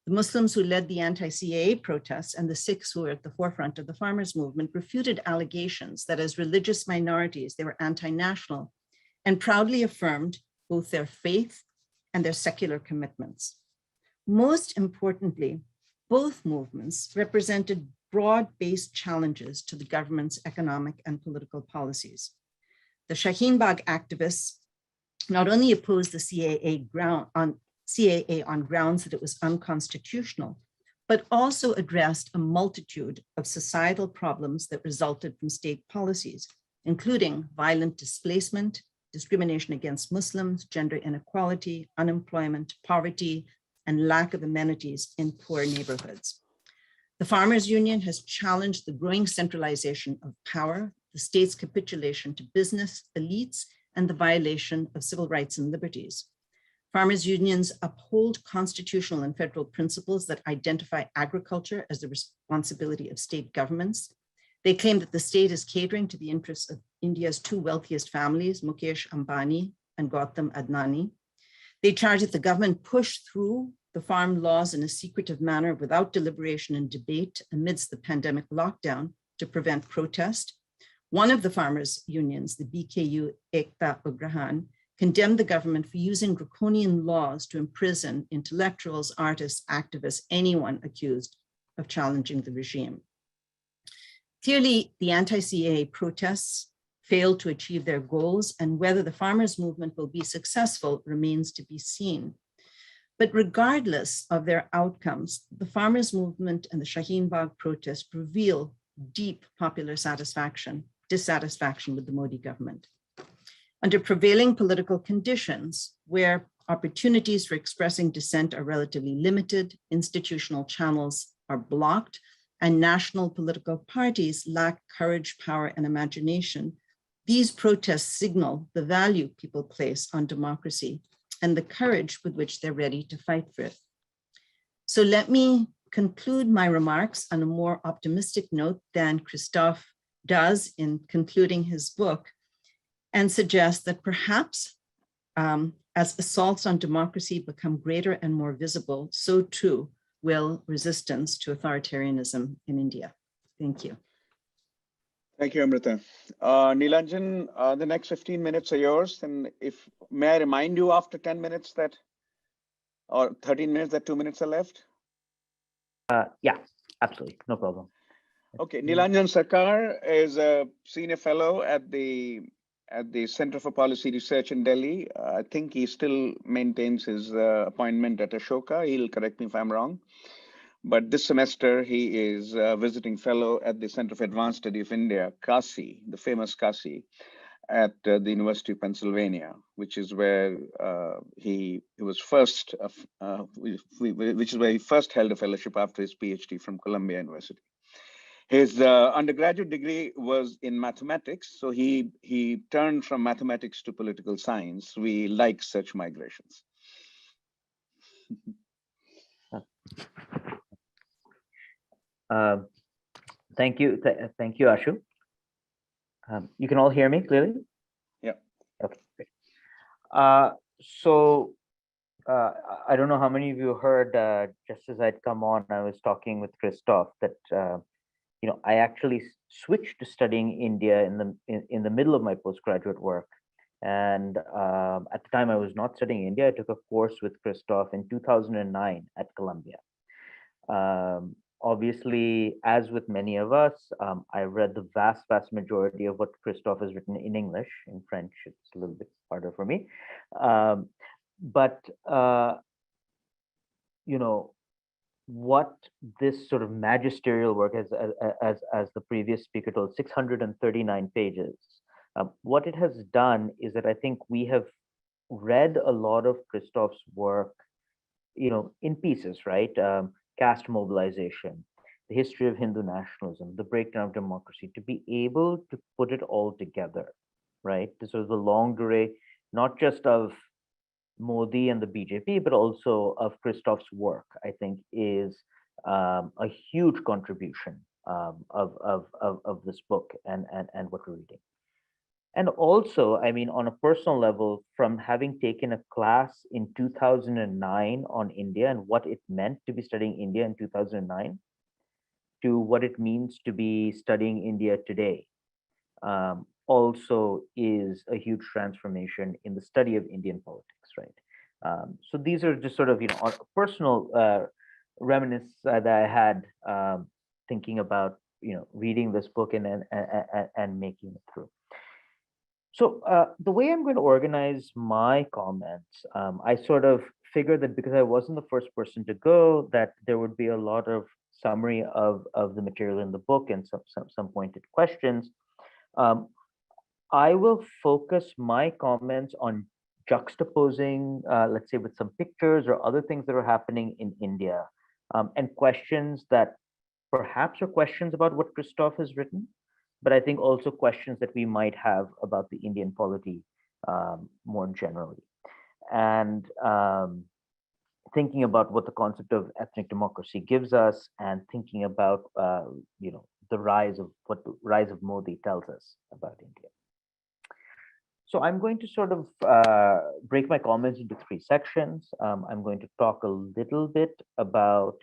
The Muslims who led the anti-CAA protests and the Sikhs who were at the forefront of the farmers' movement refuted allegations that as religious minorities, they were anti-national, and proudly affirmed both their faith and their secular commitments. Most importantly, both movements represented broad-based challenges to the government's economic and political policies. The Shaheen Bagh activists not only opposed the CAA on grounds that it was unconstitutional, but also addressed a multitude of societal problems that resulted from state policies, including violent displacement, discrimination against Muslims, gender inequality, unemployment, poverty, and lack of amenities in poor neighborhoods. The Farmers Union has challenged the growing centralization of power, the state's capitulation to business elites, and the violation of civil rights and liberties. Farmers unions uphold constitutional and federal principles that identify agriculture as the responsibility of state governments. They claim that the state is catering to the interests of India's 2 wealthiest families, Mukesh Ambani and Gautam Adani. They charge that the government pushed through the farm laws in a secretive manner without deliberation and debate amidst the pandemic lockdown to prevent protest. One of the farmers unions, the BKU Ekta Ugrahan, condemned the government for using draconian laws to imprison intellectuals, artists, activists, anyone accused of challenging the regime. Clearly, the anti-CAA protests failed to achieve their goals, and whether the farmers' movement will be successful remains to be seen. But regardless of their outcomes, the farmers' movement and the Shaheen Bagh protest reveal deep popular dissatisfaction with the Modi government. Under prevailing political conditions, where opportunities for expressing dissent are relatively limited, institutional channels are blocked, and national political parties lack courage, power, and imagination, these protests signal the value people place on democracy and the courage with which they're ready to fight for it. So let me conclude my remarks on a more optimistic note than Christophe does in concluding his book, and suggest that perhaps as assaults on democracy become greater and more visible, so too will resistance to authoritarianism in India. Thank you. Thank you, Amrita. Neelanjan, the next 15 minutes are yours. And may I remind you after 10 minutes that, or 13 minutes, that 2 minutes are left? Yeah, absolutely, no problem. Okay, Neelanjan Sircar is a senior fellow at the Center for Policy Research in Delhi. I think he still maintains his appointment at Ashoka. He'll correct me if I'm wrong. But this semester, he is a visiting fellow at the Center for Advanced Study of India, Kasi, the famous Kasi, at the University of Pennsylvania, which is where he was first, which is where he first held a fellowship after his PhD from Columbia University. His undergraduate degree was in mathematics, so he turned from mathematics to political science. We like such migrations. Um, thank you, thank you, Ashu. You can all hear me clearly? Yeah. Okay, great. Uh, so I don't know how many of you heard, just as I'd come on, I was talking with Christoph that I actually switched to studying India in the middle of my postgraduate work. And at the time I was not studying India, I took a course with Christoph in 2009 at Columbia. Obviously, as with many of us, I read the vast majority of what Christoph has written in English. In French, it's a little bit harder for me. But what this sort of magisterial work, as the previous speaker told, 639 pages. What it has done is that I think we have read a lot of Christoph's work, in pieces, right? Caste mobilization, the history of Hindu nationalism, the breakdown of democracy, to be able to put it all together, right? This was the longue durée, not just of Modi and the BJP, but also of Christoph's work, I think, is a huge contribution of this book and what we're reading. And also, I mean, on a personal level, from having taken a class in 2009 on India and what it meant to be studying India in 2009 to what it means to be studying India today, also is a huge transformation in the study of Indian politics, right? So these are just sort of, personal reminiscence that I had thinking about, reading this book and making it through. So the way I'm going to organize my comments, I sort of figured that because I wasn't the first person to go, that there would be a lot of summary of the material in the book and some pointed questions. I will focus my comments on juxtaposing, let's say, with some pictures or other things that are happening in India, and questions that perhaps are questions about what Christoph has written, but I think also questions that we might have about the Indian polity more generally. And thinking about what the concept of ethnic democracy gives us, and thinking about the rise of Modi tells us about India. So I'm going to sort of break my comments into three sections. I'm going to talk a little bit about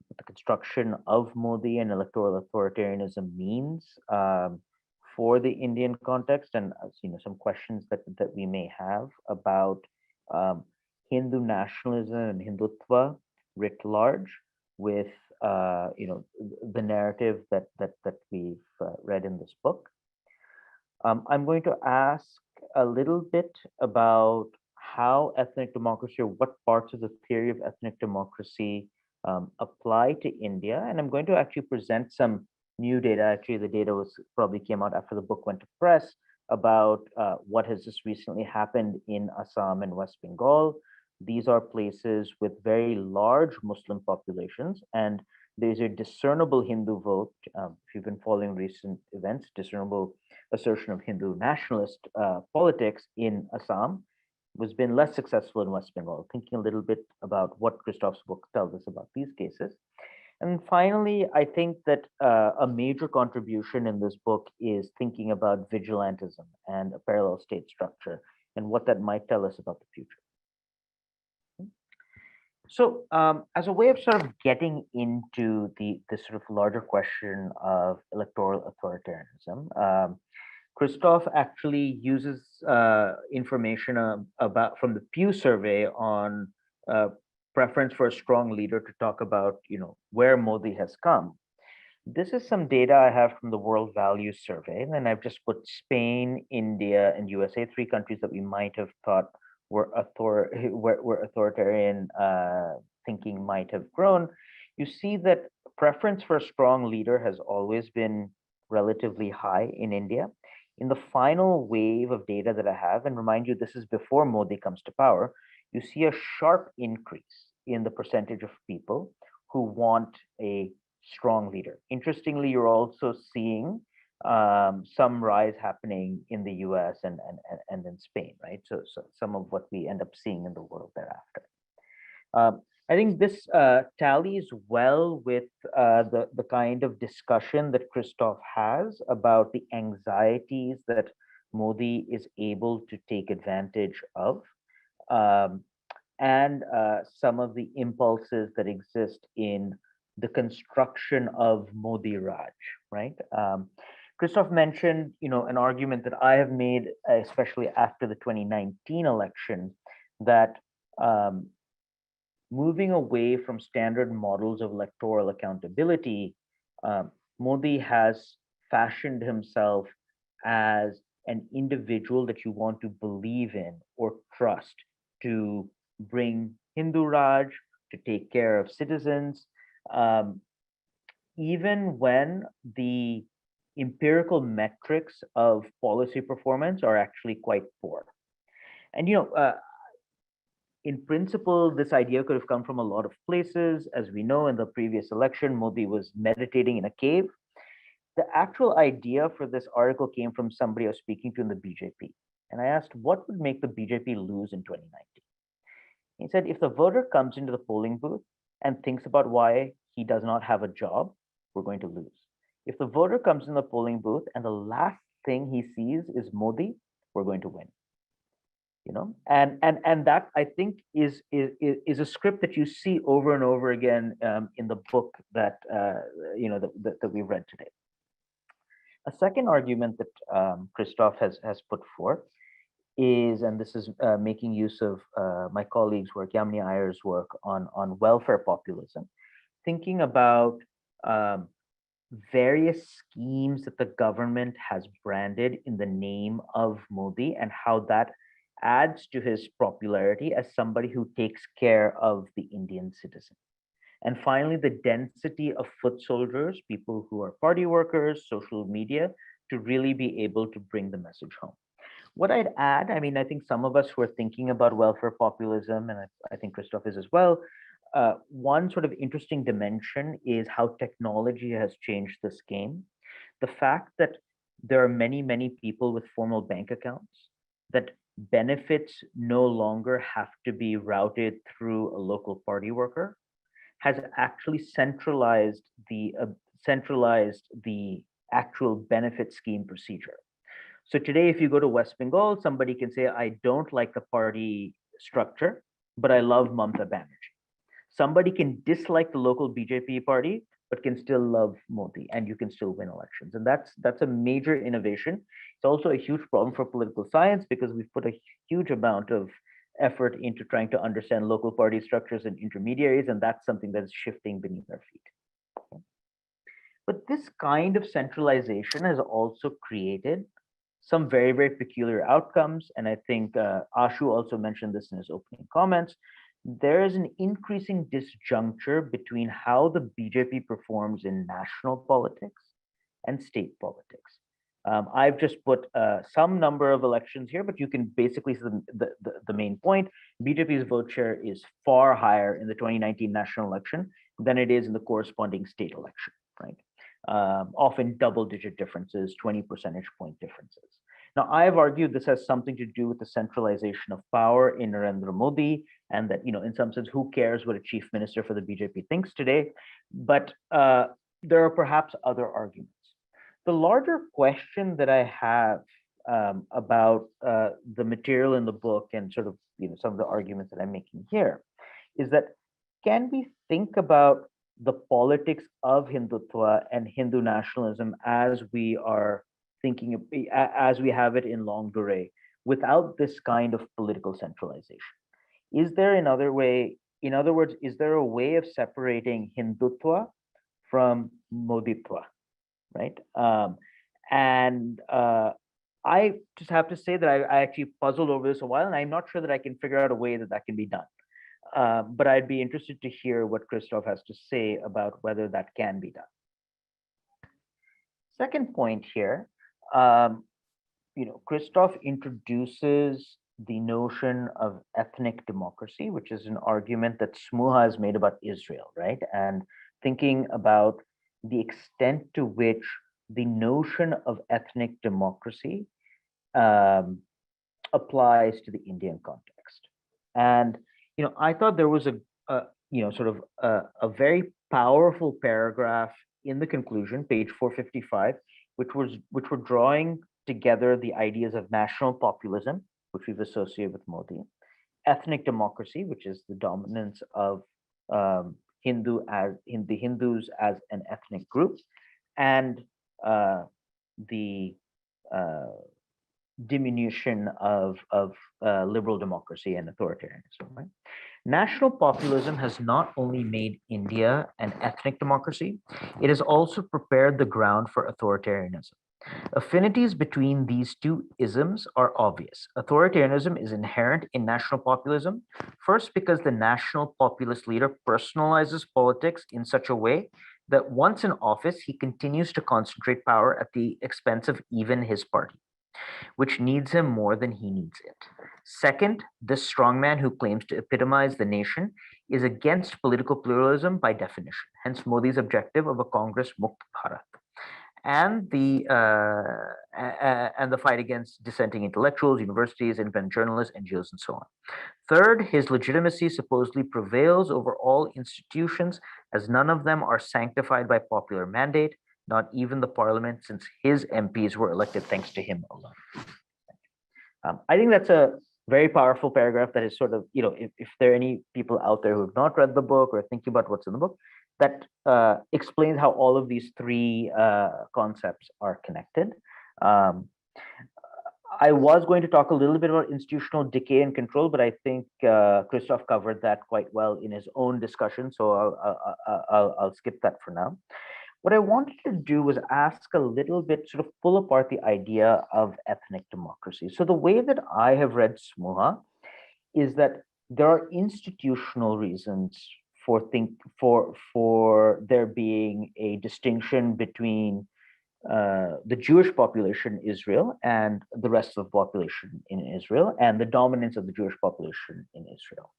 what the construction of Modi and electoral authoritarianism means for the Indian context, and some questions that we may have about Hindu nationalism and Hindutva writ large, with the narrative that we've read in this book. I'm going to ask a little bit about how ethnic democracy, or what parts of the theory of ethnic democracy apply to India. And I'm going to actually present some new data. Actually, the data probably came out after the book went to press about what has just recently happened in Assam and West Bengal. These are places with very large Muslim populations, and there's a discernible Hindu vote. If you've been following recent events, discernible assertion of Hindu nationalist politics in Assam was been less successful in West Bengal. Thinking a little bit about what Christoph's book tells us about these cases. And finally, I think that a major contribution in this book is thinking about vigilantism and a parallel state structure and what that might tell us about the future. So as a way of sort of getting into the sort of larger question of electoral authoritarianism, Christoph actually uses information about from the Pew survey on preference for a strong leader to talk about, where Modi has come. This is some data I have from the World Values Survey, and I've just put Spain, India, and USA, three countries that we might have thought where authoritarian thinking might have grown. You see that preference for a strong leader has always been relatively high in India. In the final wave of data that I have, and remind you, this is before Modi comes to power, you see a sharp increase in the percentage of people who want a strong leader. Interestingly, you're also seeing some rise happening in the US and in Spain, right? So some of what we end up seeing in the world thereafter. I think this tallies well with the kind of discussion that Christoph has about the anxieties that Modi is able to take advantage of, um, and some of the impulses that exist in the construction of Modi Raj, right? Christoph mentioned, an argument that I have made, especially after the 2019 election, that um, moving away from standard models of electoral accountability, Modi has fashioned himself as an individual that you want to believe in or trust to bring Hindu Raj, to take care of citizens, um, even when the empirical metrics of policy performance are actually quite poor. And in principle, this idea could have come from a lot of places. As we know, in the previous election, Modi was meditating in a cave. The actual idea for this article came from somebody I was speaking to in the BJP. And I asked, what would make the BJP lose in 2019? He said, if the voter comes into the polling booth and thinks about why he does not have a job, we're going to lose. If the voter comes in the polling booth and the last thing he sees is Modi, we're going to win. And that, I think, is a script that you see over and over again in the book that that we read today. A second argument that Christoph has put forth is, and this is making use of my colleague's work, Yamini Iyer's work on welfare populism, thinking about various schemes that the government has branded in the name of Modi and how that adds to his popularity as somebody who takes care of the Indian citizen. And finally, the density of foot soldiers, people who are party workers, social media, to really be able to bring the message home. What I'd add, I think some of us who are thinking about welfare populism, and I think Christoph is as well, one sort of interesting dimension is how technology has changed this game. The fact that there are many, many people with formal bank accounts, that benefits no longer have to be routed through a local party worker, has actually centralized the actual benefit scheme procedure. So today, if you go to West Bengal, somebody can say, I don't like the party structure, but I love Mamata Banerjee. Somebody can dislike the local BJP party, but can still love Modi, and you can still win elections. And that's a major innovation. It's also a huge problem for political science because we've put a huge amount of effort into trying to understand local party structures and intermediaries, and that's something that is shifting beneath our feet. But this kind of centralization has also created some very, very peculiar outcomes. And I think Ashu also mentioned this in his opening comments. There is an increasing disjuncture between how the BJP performs in national politics and state politics. I've just put some number of elections here, but you can basically see the main point. BJP's vote share is far higher in the 2019 national election than it is in the corresponding state election, right? Often double-digit differences, 20 percentage point differences. Now, I've argued this has something to do with the centralization of power in Narendra Modi, and that, in some sense, who cares what a chief minister for the BJP thinks today? But there are perhaps other arguments. The larger question that I have about the material in the book and sort of, some of the arguments that I'm making here is that, can we think about the politics of Hindutva and Hindu nationalism as we are thinking, as we have it in longue durée, without this kind of political centralization? Is there another way? In other words, is there a way of separating Hindutva from Moditva, right? I just have to say that I actually puzzled over this a while, and I'm not sure that I can figure out a way that that can be done. But I'd be interested to hear what Christoph has to say about whether that can be done. Second point here, Christoph introduces the notion of ethnic democracy, which is an argument that Smuha has made about Israel, right? And thinking about the extent to which the notion of ethnic democracy applies to the Indian context. And I thought there was sort of a very powerful paragraph in the conclusion, page 455, which were drawing together the ideas of national populism, which we've associated with Modi, ethnic democracy, which is the dominance of the Hindus as an ethnic group, and the diminution of liberal democracy and authoritarianism. Right? National populism has not only made India an ethnic democracy, it has also prepared the ground for authoritarianism. Affinities between these two isms are obvious. Authoritarianism is inherent in national populism, first because the national populist leader personalizes politics in such a way that once in office, he continues to concentrate power at the expense of even his party, which needs him more than he needs it. Second, this strongman who claims to epitomize the nation is against political pluralism by definition, hence Modi's objective of a Congress Mukt Bharat, and the fight against dissenting intellectuals, universities, independent journalists, NGOs, and so on. Third, his legitimacy supposedly prevails over all institutions, as none of them are sanctified by popular mandate, not even the parliament, since his MPs were elected thanks to him alone. I think that's a very powerful paragraph that is sort of, if there are any people out there who have not read the book or thinking about what's in the book, that explains how all of these three concepts are connected. I was going to talk a little bit about institutional decay and control, but I think Christoph covered that quite well in his own discussion, so I'll skip that for now. What I wanted to do was ask a little bit, sort of pull apart the idea of ethnic democracy. So the way that I have read Smuha is that there are institutional reasons for there being a distinction between the Jewish population in Israel and the rest of the population in Israel, and the dominance of the Jewish population in Israel.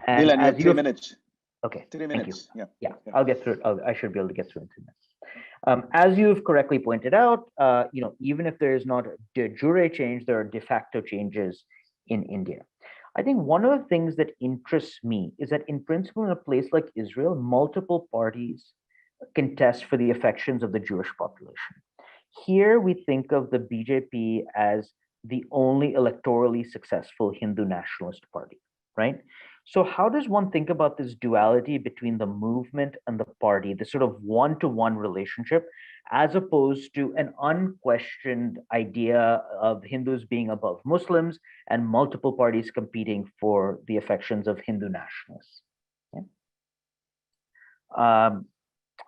And Neelan, you have 3 minutes. Okay, 3 minutes. Yeah, I'll get through it. I should be able to get through it in 2 minutes. As you've correctly pointed out, even if there is not a de jure change, there are de facto changes in India. I think one of the things that interests me is that in principle, in a place like Israel, multiple parties contest for the affections of the Jewish population. Here we think of the BJP as the only electorally successful Hindu nationalist party, right? So how does one think about this duality between the movement and the party, this sort of one-to-one relationship, as opposed to an unquestioned idea of Hindus being above Muslims and multiple parties competing for the affections of Hindu nationalists? Okay.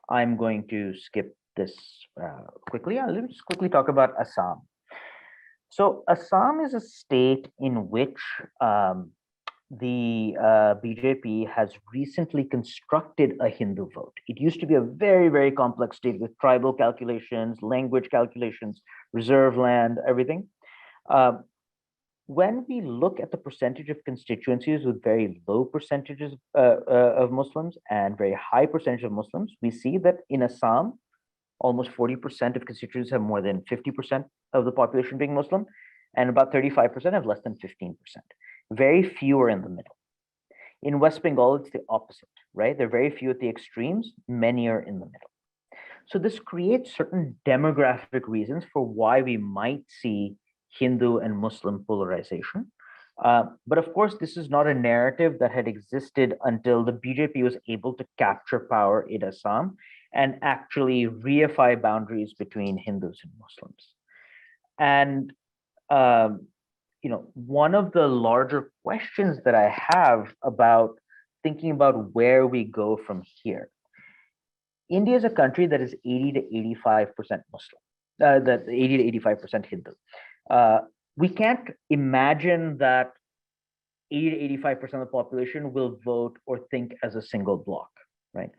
I'm going to skip this quickly. Let me just quickly talk about Assam. So Assam is a state in which the BJP has recently constructed a Hindu vote. It used to be a very, very complex state with tribal calculations, language calculations, reserve land, everything. When we look at the percentage of constituencies with very low percentages of Muslims and very high percentage of Muslims, we see that in Assam, almost 40% of constituencies have more than 50% of the population being Muslim, and about 35% have less than 15%. Very few are in the middle. In West Bengal, it's the opposite, right? There are very few at the extremes, many are in the middle. So this creates certain demographic reasons for why we might see Hindu and Muslim polarization. But of course, this is not a narrative that had existed until the BJP was able to capture power in Assam and actually reify boundaries between Hindus and Muslims. And one of the larger questions that I have about thinking about where we go from here. India is a country that is 80 to 85% Muslim, that 80 to 85% Hindu. We can't imagine that 80 to 85% of the population will vote or think as a single bloc, right?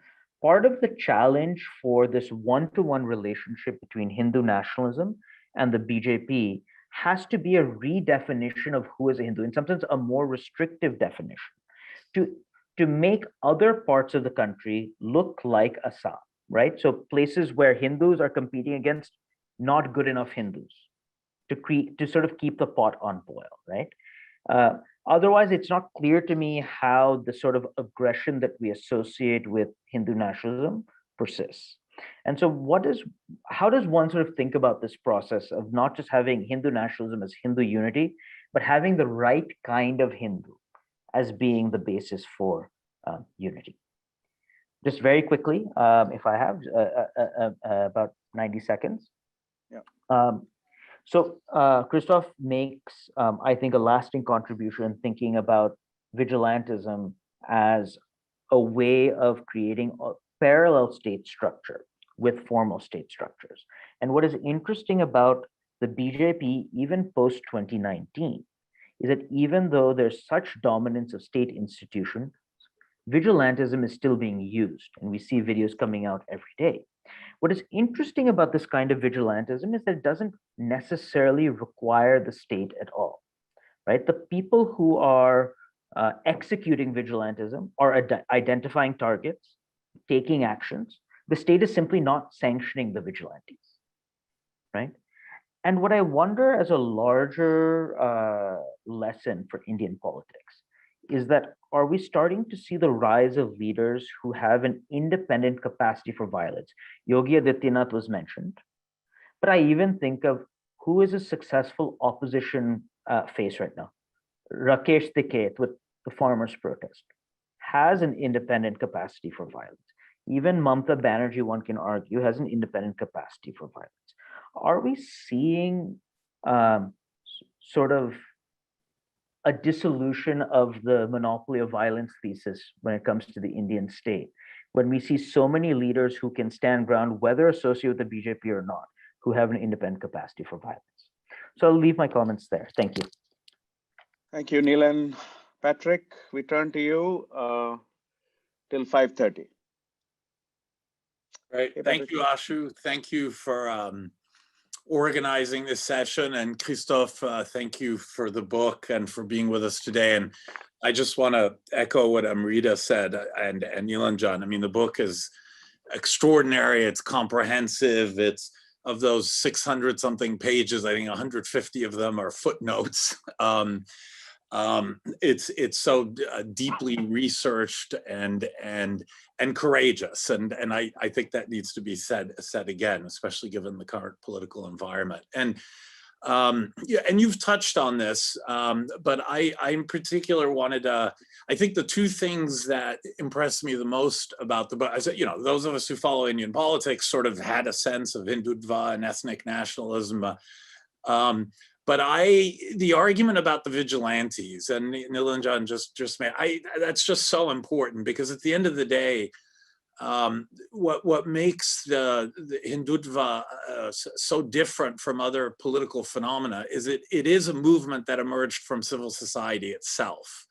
Part of the challenge for this one-to-one relationship between Hindu nationalism and the BJP has to be a redefinition of who is a Hindu, in some sense, a more restrictive definition, to make other parts of the country look like Assam, right? So places where Hindus are competing against not good enough Hindus, to sort of keep the pot on boil, right? Otherwise, it's not clear to me how the sort of aggression that we associate with Hindu nationalism persists. And so how does one sort of think about this process of not just having Hindu nationalism as Hindu unity, but having the right kind of Hindu as being the basis for unity? Just very quickly, if I have about 90 seconds. Yeah. So Christoph makes, I think, a lasting contribution thinking about vigilantism as a way of creating a parallel state structure with formal state structures. And what is interesting about the BJP, even post 2019, is that even though there's such dominance of state institutions, vigilantism is still being used, and we see videos coming out every day. What is interesting about this kind of vigilantism is that it doesn't necessarily require the state at all, right? The people who are executing vigilantism are identifying targets, taking actions. The state is simply not sanctioning the vigilantes, right? And what I wonder as a larger lesson for Indian politics is that, are we starting to see the rise of leaders who have an independent capacity for violence? Yogi Adityanath was mentioned, but I even think of who is a successful opposition face right now. Rakesh Tikait with the farmers' protest has an independent capacity for violence. Even Mamata Banerjee, one can argue, has an independent capacity for violence. Are we seeing sort of a dissolution of the monopoly of violence thesis when it comes to the Indian state, when we see so many leaders who can stand ground, whether associated with the BJP or not, who have an independent capacity for violence? So I'll leave my comments there. Thank you. Thank you, Neelan. Patrick, we turn to you till 5:30. Right. Thank you, Ashu. Thank you for organizing this session. And Christoph, thank you for the book and for being with us today. And I just want to echo what Amrita said and Neelanjan. I mean, the book is extraordinary. It's comprehensive. It's of those 600 something pages, I think 150 of them are footnotes. It's so deeply researched and courageous, and I think that needs to be said again, especially given the current political environment. And yeah, and you've touched on this, but I in particular wanted to. I think the two things that impressed me the most about the book, you know, those of us who follow Indian politics sort of had a sense of Hindutva and ethnic nationalism. But the argument about the vigilantes, and Neelanjan just made, that's just so important, because at the end of the day, what makes the Hindutva so different from other political phenomena is it is a movement that emerged from civil society itself.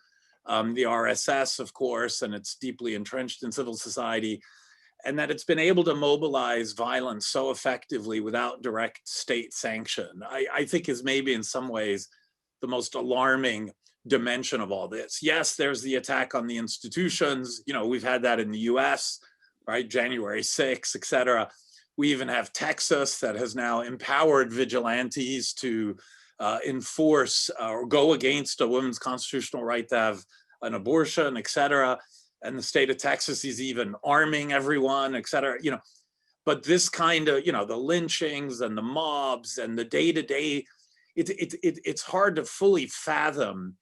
The RSS, of course, and it's deeply entrenched in civil society, and that it's been able to mobilize violence so effectively without direct state sanction, I think is maybe in some ways the most alarming dimension of all this. Yes, there's the attack on the institutions. You know, we've had that in the US, right? January 6th, et cetera. We even have Texas that has now empowered vigilantes to enforce or go against a woman's constitutional right to have an abortion, et cetera. And the state of Texas is even arming everyone, et cetera. You know, but this kind of, you know, the lynchings and the mobs and the day-to-day, it's hard to fully fathom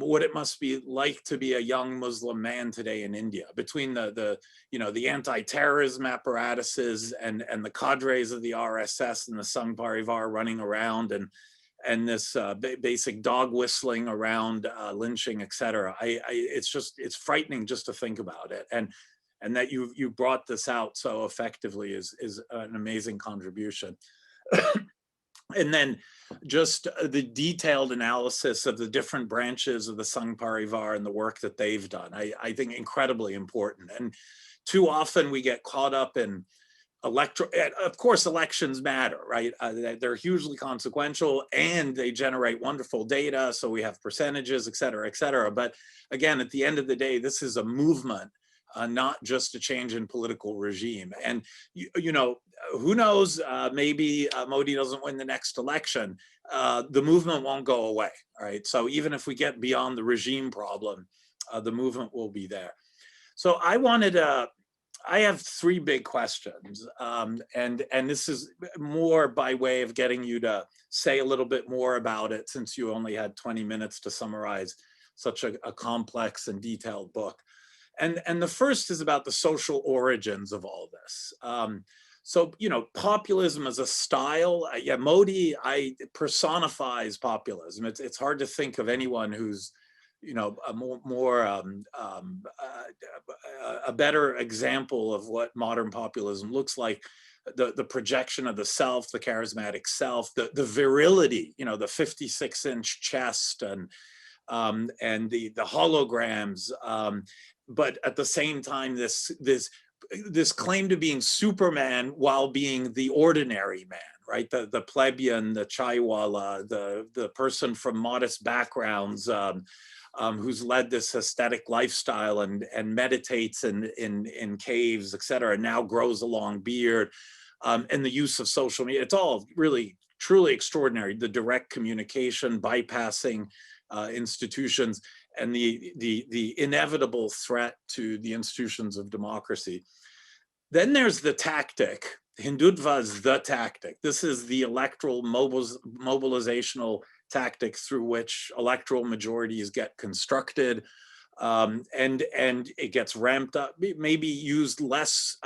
what it must be like to be a young Muslim man today in India, between the you know, the anti-terrorism apparatuses and the cadres of the RSS and the Sangh Parivar running around, and this basic dog whistling around lynching, et cetera. It's frightening just to think about it. And that you brought this out so effectively is an amazing contribution. And then just the detailed analysis of the different branches of the Sangh Parivar and the work that they've done, I think incredibly important. And too often we get caught up in of course, elections matter, right? They're hugely consequential and they generate wonderful data. So we have percentages, et cetera, et cetera. But again, at the end of the day, this is a movement not just a change in political regime. And, you know, who knows, maybe Modi doesn't win the next election, the movement won't go away, all right? So even if we get beyond the regime problem, the movement will be there. So I have three big questions, and this is more by way of getting you to say a little bit more about it, since you only had 20 minutes to summarize such a complex and detailed book. And the first is about the social origins of all this. So, you know, populism as a style, yeah, Modi personifies populism. It's hard to think of anyone who's, you know, a better example of what modern populism looks like. The projection of the self, the charismatic self, the virility, you know, the 56-inch chest and the holograms, but at the same time, this claim to being Superman while being the ordinary man, right? The plebeian, the chaiwala, the person from modest backgrounds, who's led this aesthetic lifestyle and meditates in caves, et cetera, now grows a long beard, and the use of social media. It's all really, truly extraordinary. The direct communication, bypassing institutions, and the inevitable threat to the institutions of democracy. Then there's the tactic. Hindutva is the tactic. This is the electoral mobilizational tactic through which electoral majorities get constructed, and it gets ramped up, maybe used less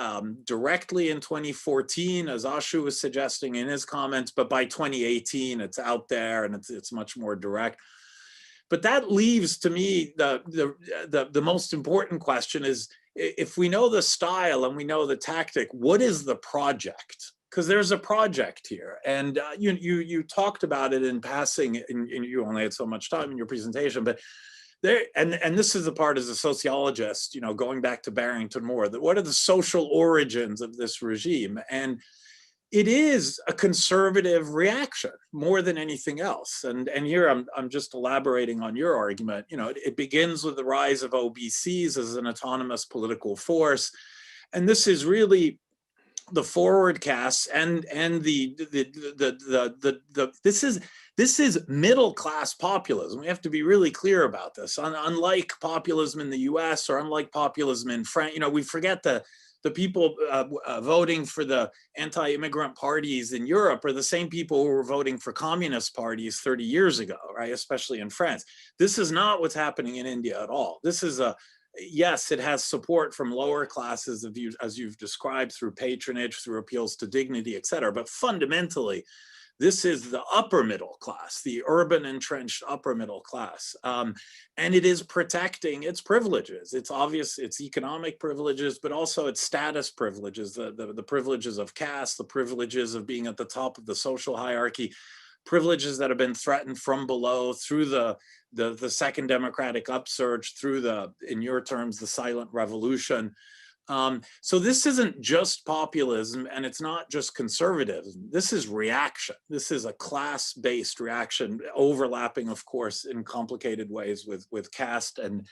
directly in 2014, as Ashu was suggesting in his comments, but by 2018, it's out there and it's much more direct. But that leaves, to me, the most important question is, if we know the style and we know the tactic, what is the project? Because there's a project here, and you talked about it in passing, and you only had so much time in your presentation, but there, and this is the part as a sociologist, you know, going back to Barrington Moore, that what are the social origins of this regime? And it is a conservative reaction more than anything else. And here I'm just elaborating on your argument. You know, it begins with the rise of OBCs as an autonomous political force. And this is really the forward cast and this is middle class populism. We have to be really clear about this. Unlike populism in the US or unlike populism in France, you know, we forget the people voting for the anti-immigrant parties in Europe are the same people who were voting for communist parties 30 years ago, right? Especially in France. This is not what's happening in India at all. This is yes, it has support from lower classes, as you've described, through patronage, through appeals to dignity, et cetera. But fundamentally, this is the upper middle class, the urban entrenched upper middle class. And it is protecting its privileges. It's obvious, its economic privileges, but also its status privileges, the privileges of caste, the privileges of being at the top of the social hierarchy, privileges that have been threatened from below through the second democratic upsurge, through in your terms, the silent revolution. So this isn't just populism, and it's not just conservatism. This is reaction. This is a class-based reaction, overlapping, of course, in complicated ways with caste and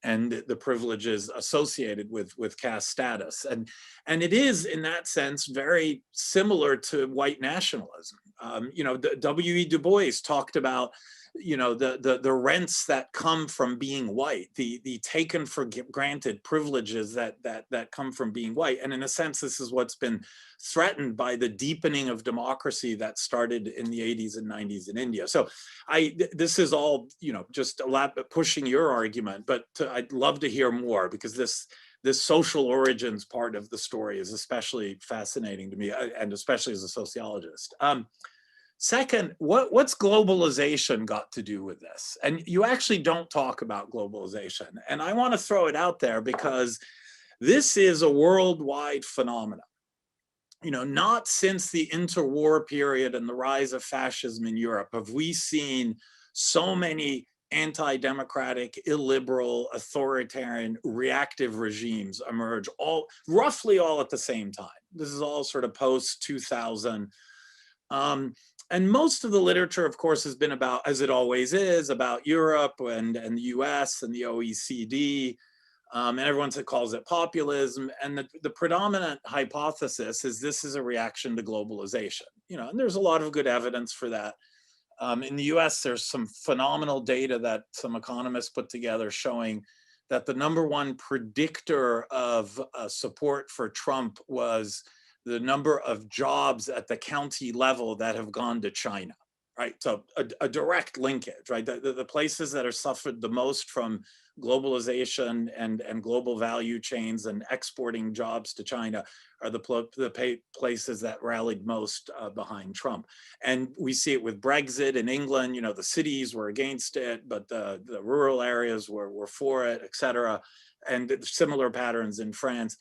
the privileges associated with caste status. And it is, in that sense, very similar to white nationalism. You know, W.E. Du Bois talked about, you know, the rents that come from being white, the taken for granted privileges that come from being white. And in a sense, this is what's been threatened by the deepening of democracy that started in the 80s and 90s in India. So this is all, you know, just a lot pushing your argument, but I'd love to hear more, because this social origins part of the story is especially fascinating to me, and especially as a sociologist. Second, what's globalization got to do with this? And you actually don't talk about globalization. And I want to throw it out there because this is a worldwide phenomenon. You know, not since the interwar period and the rise of fascism in Europe have we seen so many anti-democratic, illiberal, authoritarian, reactive regimes emerge roughly all at the same time. This is all sort of post-2000. And most of the literature, of course, has been about, as it always is, about Europe and the US and the OECD. And everyone calls it populism. And the predominant hypothesis is this is a reaction to globalization. And there's a lot of good evidence for that. In the US, there's some phenomenal data that some economists put together showing that the #1 predictor of support for Trump was the number of jobs at the county level that have gone to China, right? So a direct linkage, right? The places that are suffered the most from globalization and global value chains and exporting jobs to China are the places that rallied most behind Trump. And we see it with Brexit in England. The cities were against it, but the rural areas were for it, et cetera. And similar patterns in France.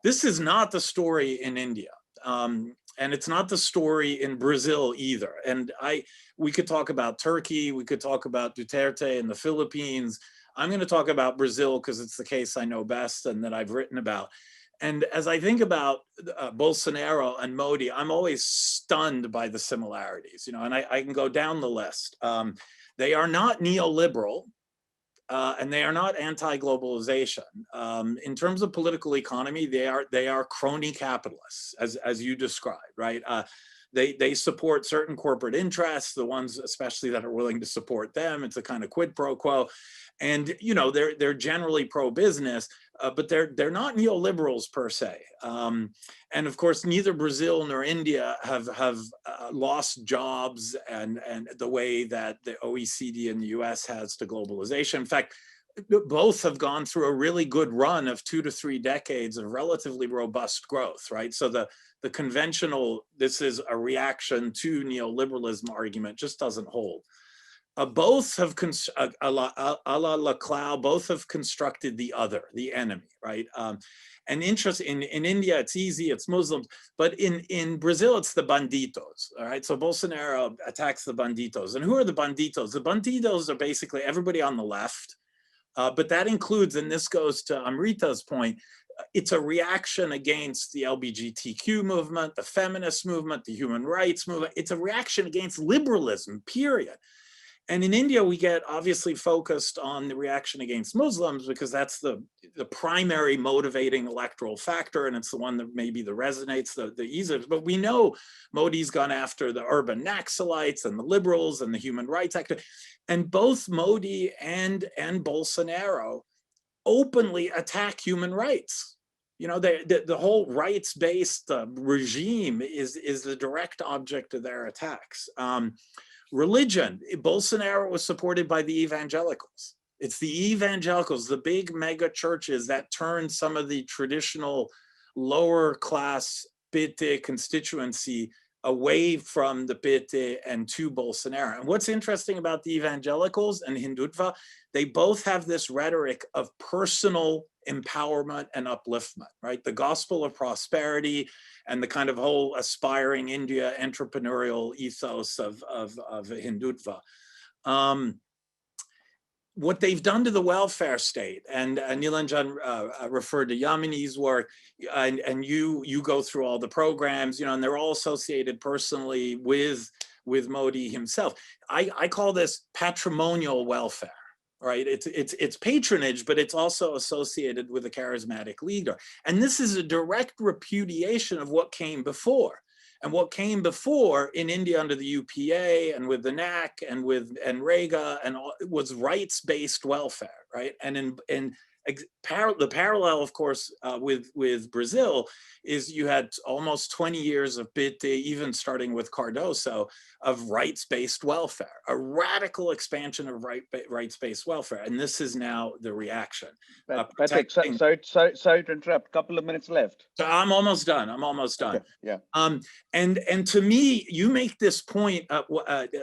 This is not the story in India. And it's not the story in Brazil either. And we could talk about Turkey, we could talk about Duterte in the Philippines. I'm going to talk about Brazil because it's the case I know best and that I've written about. And as I think about Bolsonaro and Modi, I'm always stunned by the similarities, and I can go down the list. They are not neoliberal. And they are not anti-globalization. In terms of political economy, they are crony capitalists, as you described, right? They support certain corporate interests, the ones especially that are willing to support them. It's a kind of quid pro quo, and they're generally pro-business, but they're not neoliberals per se. And of course, neither Brazil nor India have lost jobs and the way that the OECD and the US has to globalization. In fact, both have gone through a really good run of 2 to 3 decades of relatively robust growth, right? So the conventional, this is a reaction to neoliberalism argument just doesn't hold. Both have, a la Leclerc, both have constructed the other, the enemy, right? And in India, it's easy, it's Muslims, but in Brazil, it's the banditos, all right? So Bolsonaro attacks the banditos. And who are the banditos? The banditos are basically everybody on the left, but that includes, and this goes to Amrita's point, it's a reaction against the LGBTQ movement, the feminist movement, the human rights movement. It's a reaction against liberalism, period. And in India, we get obviously focused on the reaction against Muslims because that's the primary motivating electoral factor, and it's the one that maybe resonates the easiest. But we know Modi's gone after the urban Naxalites and the liberals and the human rights activists. And both Modi and Bolsonaro openly attack human rights. The whole rights-based regime is the direct object of their attacks. Religion, Bolsonaro was supported by the evangelicals. It's the evangelicals, the big mega churches that turned some of the traditional lower class PT constituency away from the PT and to Bolsonaro. And what's interesting about the evangelicals and Hindutva, they both have this rhetoric of personal empowerment and upliftment, right? The gospel of prosperity and the kind of whole aspiring India entrepreneurial ethos of Hindutva. What they've done to the welfare state, and Neelanjan referred to Yamini's work, and you go through all the programs, and they're all associated personally with Modi himself. I call this patrimonial welfare. Right, it's patronage, but it's also associated with a charismatic leader. And this is a direct repudiation of what came before. And what came before in India under the UPA and with the NAC and with Rega and all, was rights-based welfare, right? And the parallel, of course, with Brazil is you had almost 20 years of PT, even starting with Cardoso, of rights-based welfare, a radical expansion of rights-based welfare. And this is now the reaction. Patrick, sorry to interrupt, couple of minutes left. So I'm almost done. Okay, yeah. And to me, you make this point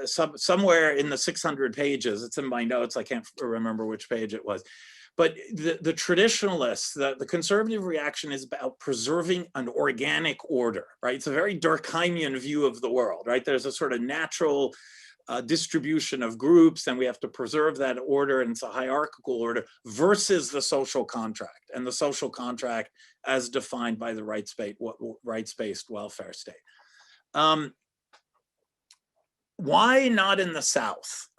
somewhere in the 600 pages. It's in my notes. I can't remember which page it was. But the traditionalists, the conservative reaction is about preserving an organic order, right? It's a very Durkheimian view of the world, right? There's a sort of natural distribution of groups, and we have to preserve that order, and it's a hierarchical order, versus the social contract, and the social contract as defined by the rights-based welfare state. Why not in the South?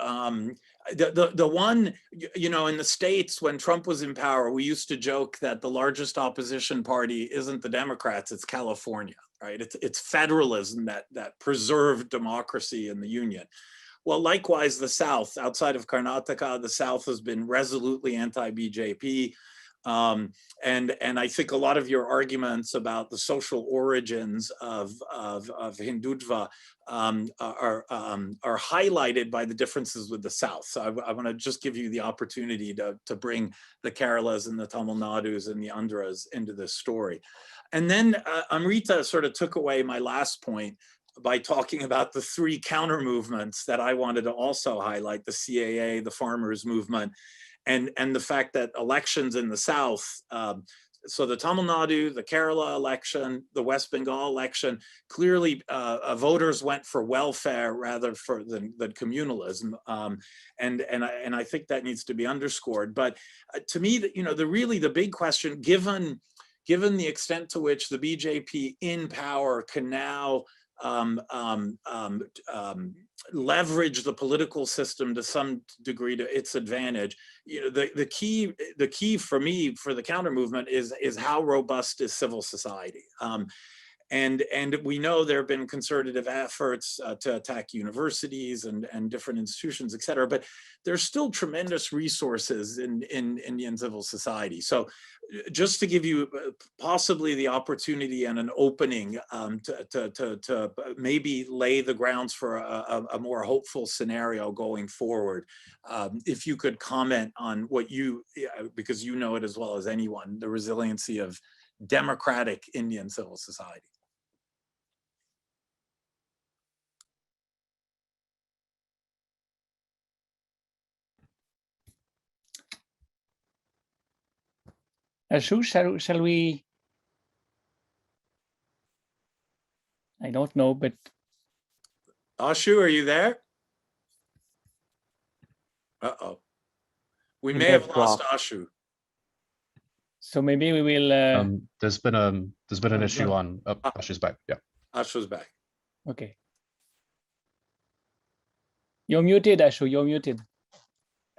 the one, you know, in the States when Trump was in power, we used to joke that the largest opposition party isn't the Democrats, it's California, right? It's federalism that preserved democracy in the Union. Well, likewise, the South, outside of Karnataka, the South has been resolutely anti-BJP. And I think a lot of your arguments about the social origins of Hindutva are highlighted by the differences with the South. So I want to just give you the opportunity to bring the Keralas and the Tamil Nadus and the Andhras into this story. And then Amrita sort of took away my last point by talking about the three counter movements that I wanted to also highlight: the CAA, the farmers movement, and the fact that elections in the South, so the Tamil Nadu, the Kerala election, the West Bengal election, clearly voters went for welfare rather than communalism, and I think that needs to be underscored. But to me, you know, the big question, given the extent to which the BJP in power can now leverage the political system to some degree to its advantage, you know, the key for me for the counter movement is how robust is civil society. And we know there have been concerted efforts to attack universities and different institutions, et cetera, but there's still tremendous resources in Indian civil society. So just to give you possibly the opportunity and an opening to maybe lay the grounds for a more hopeful scenario going forward, if you could comment on what because you know it as well as anyone, the resiliency of democratic Indian civil society. Ashu, shall we? I don't know, but Ashu, are you there? Uh-oh. We may have lost Ashu. So maybe we will. There's been an issue on. Oh, Ashu's back. Yeah. Ashu's back. Okay. You're muted, Ashu. You're muted.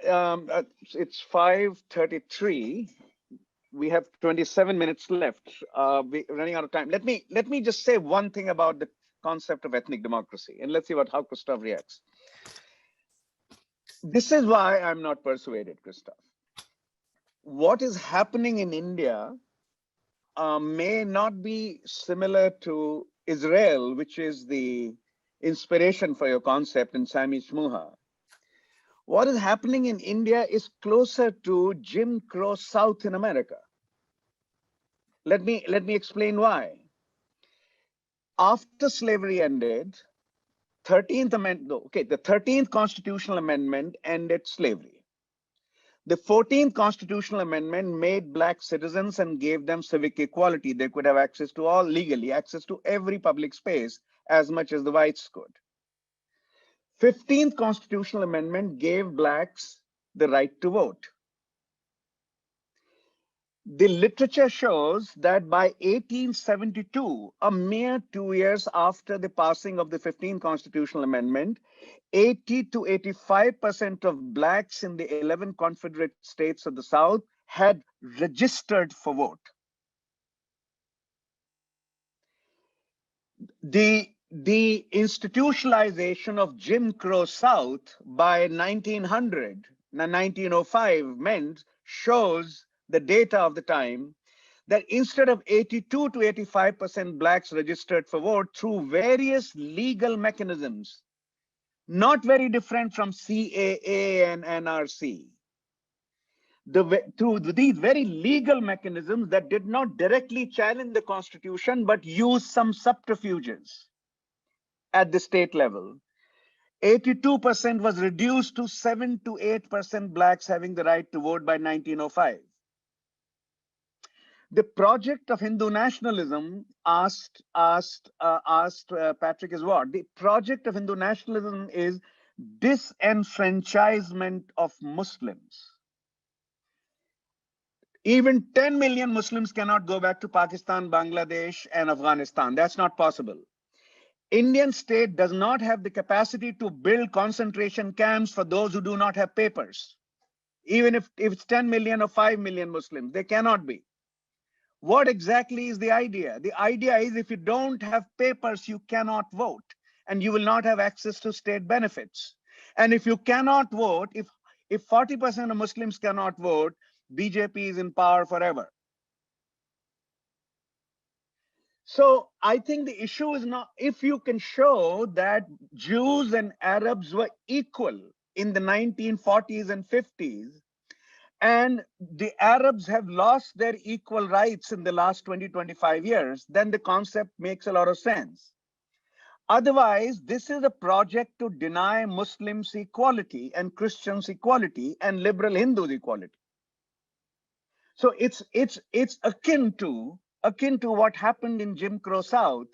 It's 5:33. We have 27 minutes left. We're running out of time. Let me just say one thing about the concept of ethnic democracy, and let's see how Christoph reacts. This is why I'm not persuaded, Christoph. What is happening in India may not be similar to Israel, which is the inspiration for your concept in Sami Shmuha. What is happening in India is closer to Jim Crow South in America. Let me explain why. After slavery ended, the 13th constitutional amendment ended slavery. The 14th constitutional amendment made black citizens and gave them civic equality. They could have access to legally access to every public space as much as the whites could. 15th constitutional amendment gave blacks the right to vote. The literature shows that by 1872, a mere 2 years after the passing of the 15th constitutional amendment, 80 to 85% of blacks in the 11 Confederate states of the South had registered for vote. The institutionalization of Jim Crow South by 1905 shows the data of the time that instead of 82 to 85% blacks registered for vote through various legal mechanisms, not very different from CAA and NRC, through these very legal mechanisms that did not directly challenge the Constitution, but used some subterfuges at the state level, 82% was reduced to 7 to 8% blacks having the right to vote by 1905. The project of Hindu nationalism asked Patrick is what? The project of Hindu nationalism is disenfranchisement of Muslims. Even 10 million Muslims cannot go back to Pakistan, Bangladesh, and Afghanistan. That's not possible. Indian state does not have the capacity to build concentration camps for those who do not have papers. Even if it's 10 million or 5 million Muslims, they cannot be. What exactly is the idea? The idea is if you don't have papers, you cannot vote, and you will not have access to state benefits. And if you cannot vote, if 40% of Muslims cannot vote, BJP is in power forever. So I think the issue is not, if you can show that Jews and Arabs were equal in the 1940s and 50s, and the Arabs have lost their equal rights in the last 20, 25 years, then the concept makes a lot of sense. Otherwise, this is a project to deny Muslims equality and Christians equality and liberal Hindus equality. So it's akin to what happened in Jim Crow South,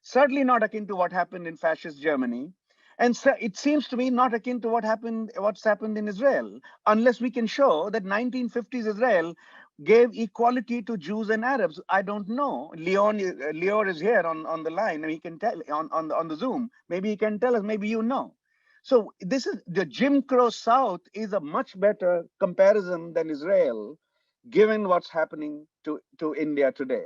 certainly not akin to what happened in fascist Germany. And so it seems to me not akin to what's happened in Israel, unless we can show that 1950s Israel gave equality to Jews and Arabs. I don't know. Leo is here on the line, and he can tell on the Zoom. Maybe he can tell us. Maybe you know. So this is the Jim Crow South is a much better comparison than Israel, given what's happening to India today.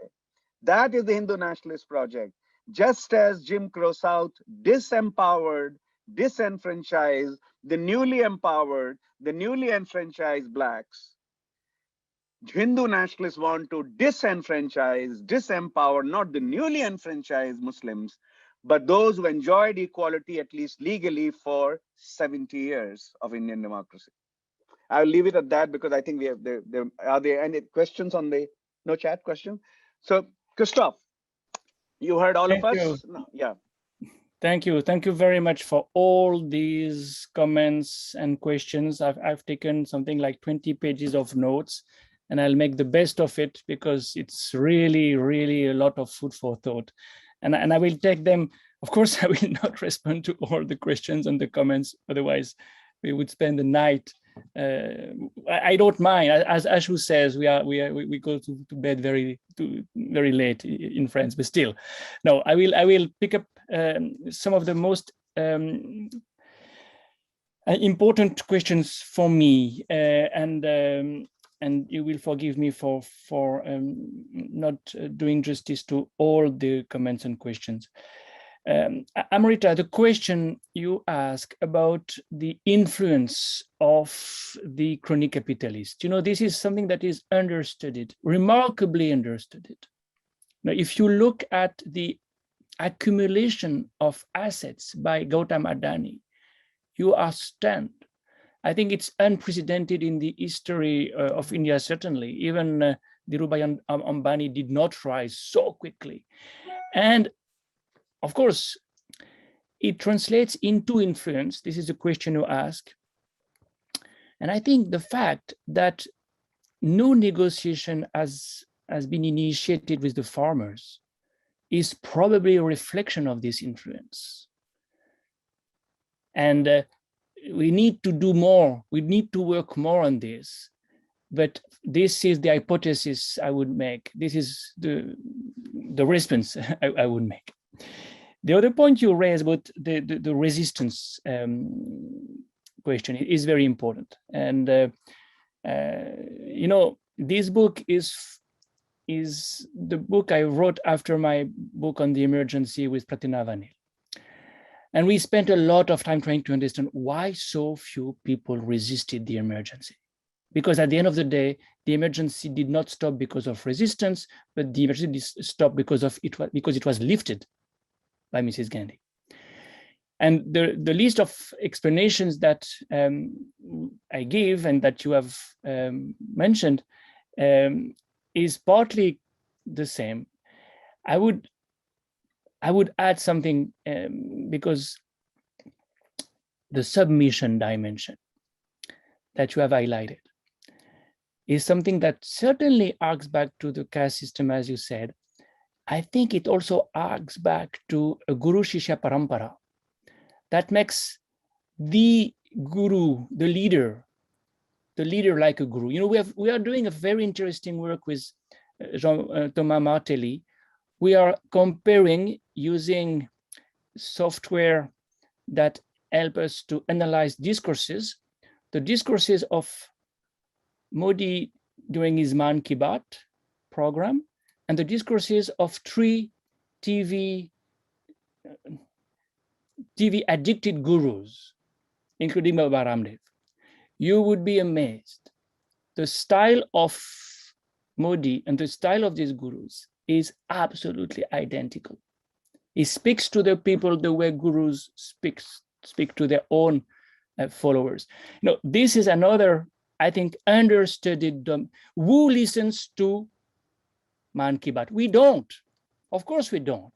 That is the Hindu nationalist project. Just as Jim Crow South disempowered, disenfranchised the newly empowered, the newly enfranchised blacks, Hindu nationalists want to disenfranchise, disempower not the newly enfranchised Muslims, but those who enjoyed equality, at least legally, for 70 years of Indian democracy. I'll leave it at that because I think we have are there any questions on the no chat question? So Christoph, you heard all of us? No, yeah. Thank you. Thank you very much for all these comments and questions. I've taken something like 20 pages of notes, and I'll make the best of it because it's really, really a lot of food for thought. And I will take them. Of course, I will not respond to all the questions and the comments. Otherwise, we would spend the night. I don't mind. As Ashu says, we go to bed very late in France, but still, no. I will pick up some of the most important questions for me, and you will forgive me for not doing justice to all the comments and questions. Amrita, the question you ask about the influence of the crony capitalist, this is something that is understudied, remarkably understudied. Now, if you look at the accumulation of assets by Gautam Adani, you are stunned. I think it's unprecedented in the history of India, certainly. Even Dhirubhai Ambani did not rise so quickly. And of course, it translates into influence. This is a question you ask. And I think the fact that no negotiation has been initiated with the farmers is probably a reflection of this influence. And we need to do more. We need to work more on this. But this is the hypothesis I would make. This is the response I would make. The other point you raised about the resistance question is very important. And this book is the book I wrote after my book on the emergency with Pratina Vanil. And we spent a lot of time trying to understand why so few people resisted the emergency. Because at the end of the day, the emergency did not stop because of resistance, but the emergency stopped because it was lifted by Mrs. Gandhi. And the list of explanations that I gave and that you have mentioned is partly the same. I would add something because the submission dimension that you have highlighted is something that certainly arcs back to the caste system, as you said. I think it also arcs back to a Guru Shishya Parampara that makes the guru, the leader like a guru. We are doing a very interesting work with Thomas Martelly. We are comparing using software that help us to analyze discourses, the discourses of Modi during his Man Ki Baat program, and the discourses of 3 TV addicted gurus, including Baba Ramdev. You would be amazed. The style of Modi and the style of these gurus is absolutely identical. He speaks to the people the way gurus speak to their own followers. This is another, I think, understudied. Who listens to Man Ki Baat? We don't. Of course we don't.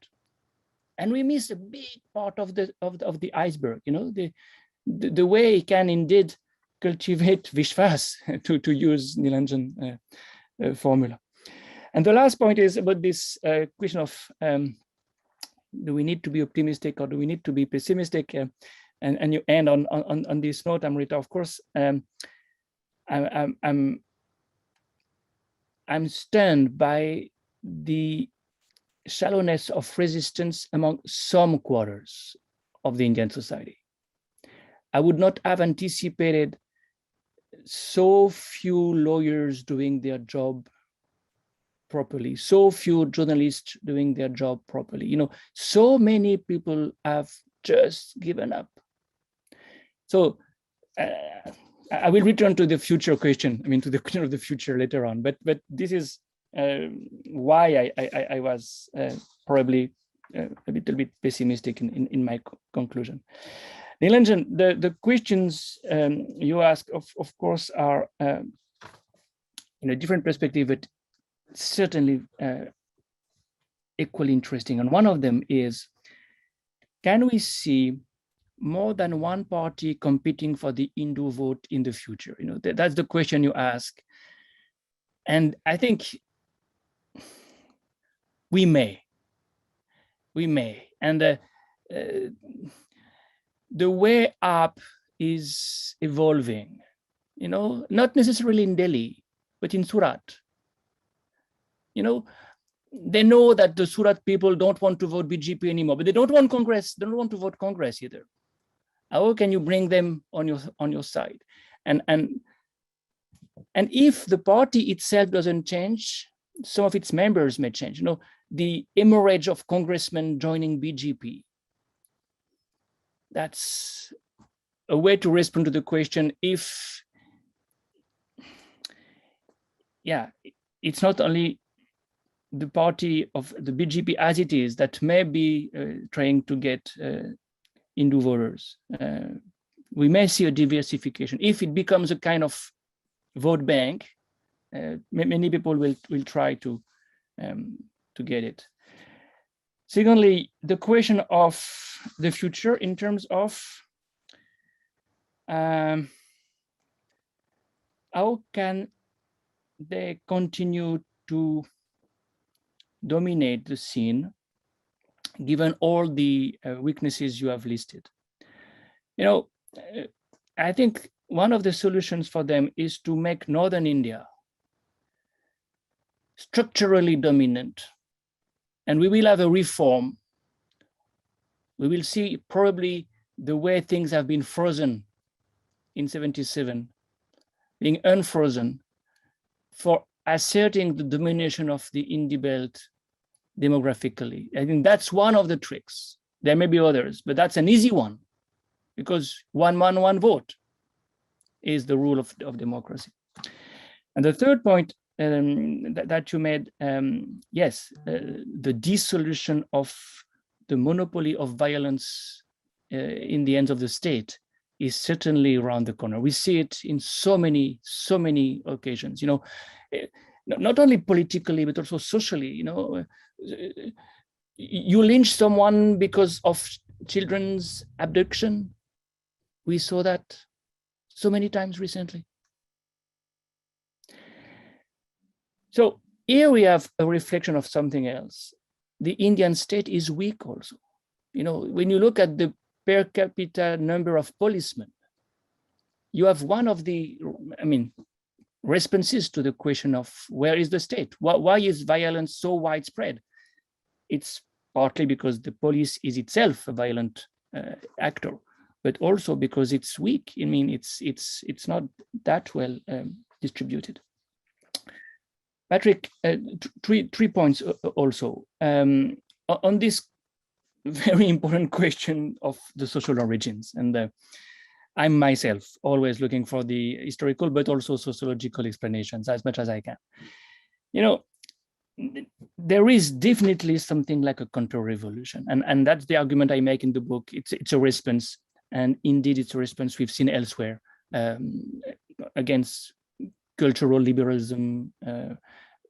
And we miss a big part of the iceberg. The way he can indeed cultivate Vishwas, to use Neelanjan formula. And the last point is about this question of do we need to be optimistic or do we need to be pessimistic? And you end on this note, Amrita. Of course, I'm stunned by the shallowness of resistance among some quarters of the Indian society. I would not have anticipated so few lawyers doing their job properly, so few journalists doing their job properly. So many people have just given up. So I will return to the future question, to the question of the future later on, but this is why I was probably a little bit pessimistic in my conclusion. Neelanjan, the questions you ask, of course, are in a different perspective, but certainly equally interesting. And one of them is, can we see more than one party competing for the Hindu vote in the future? That's the question you ask. And I think we may. And the way up is evolving, not necessarily in Delhi, but in Surat. They know that the Surat people don't want to vote BJP anymore, but they don't want Congress. They don't want to vote Congress either. How can you bring them on your side? And if the party itself doesn't change, some of its members may change. The hemorrhage of congressmen joining BJP. That's a way to respond to the question if, it's not only the party of the BJP as it is that may be trying to get Hindu voters. We may see a diversification. If it becomes a kind of vote bank, many people will try to get it. Secondly, the question of the future in terms of how can they continue to dominate the scene given all the weaknesses you have listed. I think one of the solutions for them is to make Northern India structurally dominant. And we will have a reform. We will see probably the way things have been frozen in 77, being unfrozen for asserting the domination of the Indie belt demographically. I think that's one of the tricks. There may be others, but that's an easy one because one man, one vote is the rule of democracy. And the third point that you made, yes, the dissolution of the monopoly of violence in the hands of the state is certainly around the corner. We see it in so many occasions, not only politically, but also socially. You lynch someone because of children's abduction. We saw that so many times recently. So here we have a reflection of something else. The Indian state is weak also. When you look at the per capita number of policemen, you have one of the, responses to the question of where is the state? Why is violence so widespread? It's partly because the police is itself a violent actor, but also because it's weak. I mean, it's not that well distributed. Patrick, three points also on this very important question of the social origins, and I'm myself always looking for the historical but also sociological explanations as much as I can. You know, there is definitely something like a counter-revolution, and that's the argument I make in the book. It's a response, and indeed it's a response we've seen elsewhere against cultural liberalism,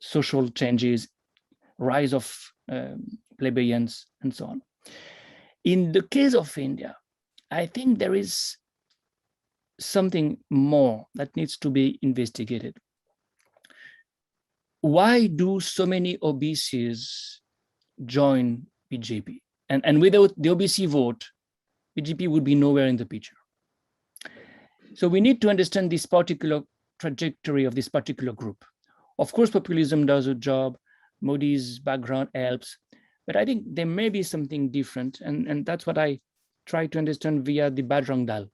social changes, rise of plebeians, and so on. In the case of India, I think there is something more that needs to be investigated. Why do so many OBCs join BJP? And without the OBC vote, BJP would be nowhere in the picture. So we need to understand this particular trajectory of this particular group. Of course, populism does a job, Modi's background helps, but I think there may be something different, and that's what I try to understand via the Bajrang Dal.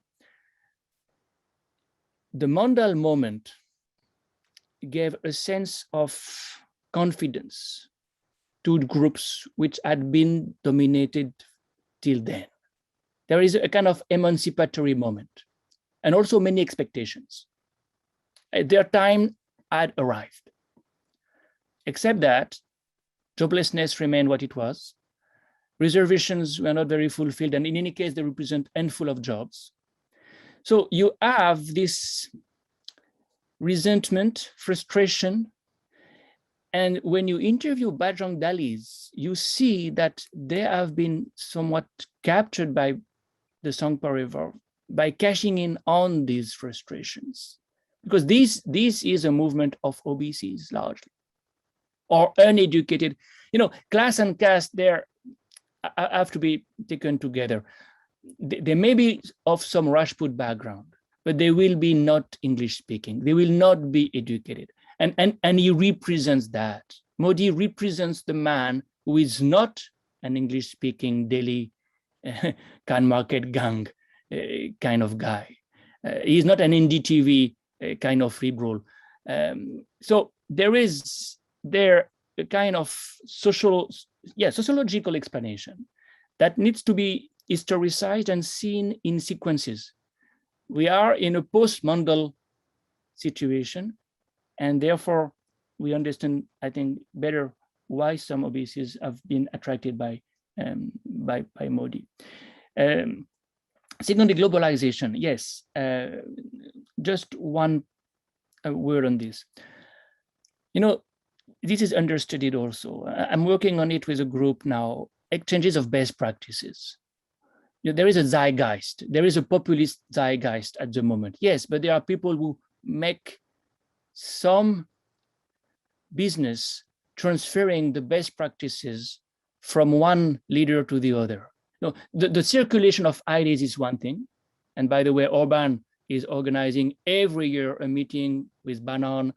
The Mandal moment gave a sense of confidence to groups which had been dominated till then. There is a kind of emancipatory moment, and also many expectations. Their time had arrived, except that joblessness remained what it was. Reservations were not very fulfilled, and in any case, they represent a handful of jobs. So you have this resentment, frustration, and when you interview Bajrang Dalis, you see that they have been somewhat captured by the Sangh Parivar by cashing in on these frustrations, because this is a movement of OBCs largely, or uneducated. You know, class and caste there have to be taken together. They may be of some Rajput background, but they will be not English speaking. They will not be educated. And he represents that. Modi represents the man who is not an English speaking Delhi Khan Market gang kind of guy. He's not an NDTV kind of liberal. So there is a kind of sociological explanation that needs to be historicized and seen in sequences. We are in a post-Mandal situation, and therefore we understand, I think, better why some OBCs have been attracted by Modi. Secondly, globalization. Yes, just one word on this. You know, this is understudied also. I'm working on it with a group now, exchanges of best practices. You know, there is a zeitgeist, there is a populist zeitgeist at the moment. Yes, but there are people who make some business transferring the best practices from one leader to the other. No, the circulation of ideas is one thing. And by the way, Orban is organizing every year a meeting with Bannon,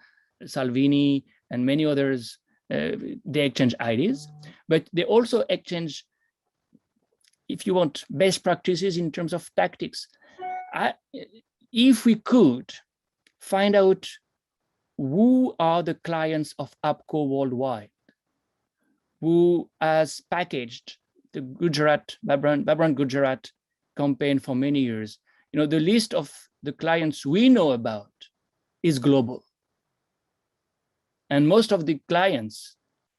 Salvini, and many others. They exchange ideas, but they also exchange, if you want, best practices in terms of tactics. If we could find out who are the clients of APCO worldwide, who has packaged the Gujarat, Vibrant Gujarat campaign for many years, you know, the list of the clients we know about is global. And most of the clients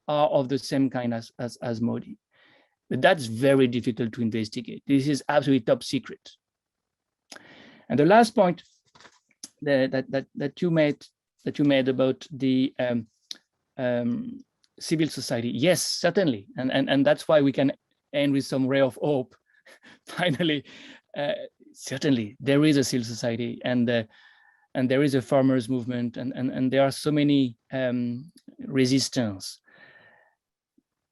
are of the same kind as Modi. But that's very difficult to investigate. This is absolutely top secret. And the last point that you made about the civil society, yes, certainly, and that's why we can end with some ray of hope. Finally, certainly there is a civil society, and there is a farmers movement, and there are so many resistance.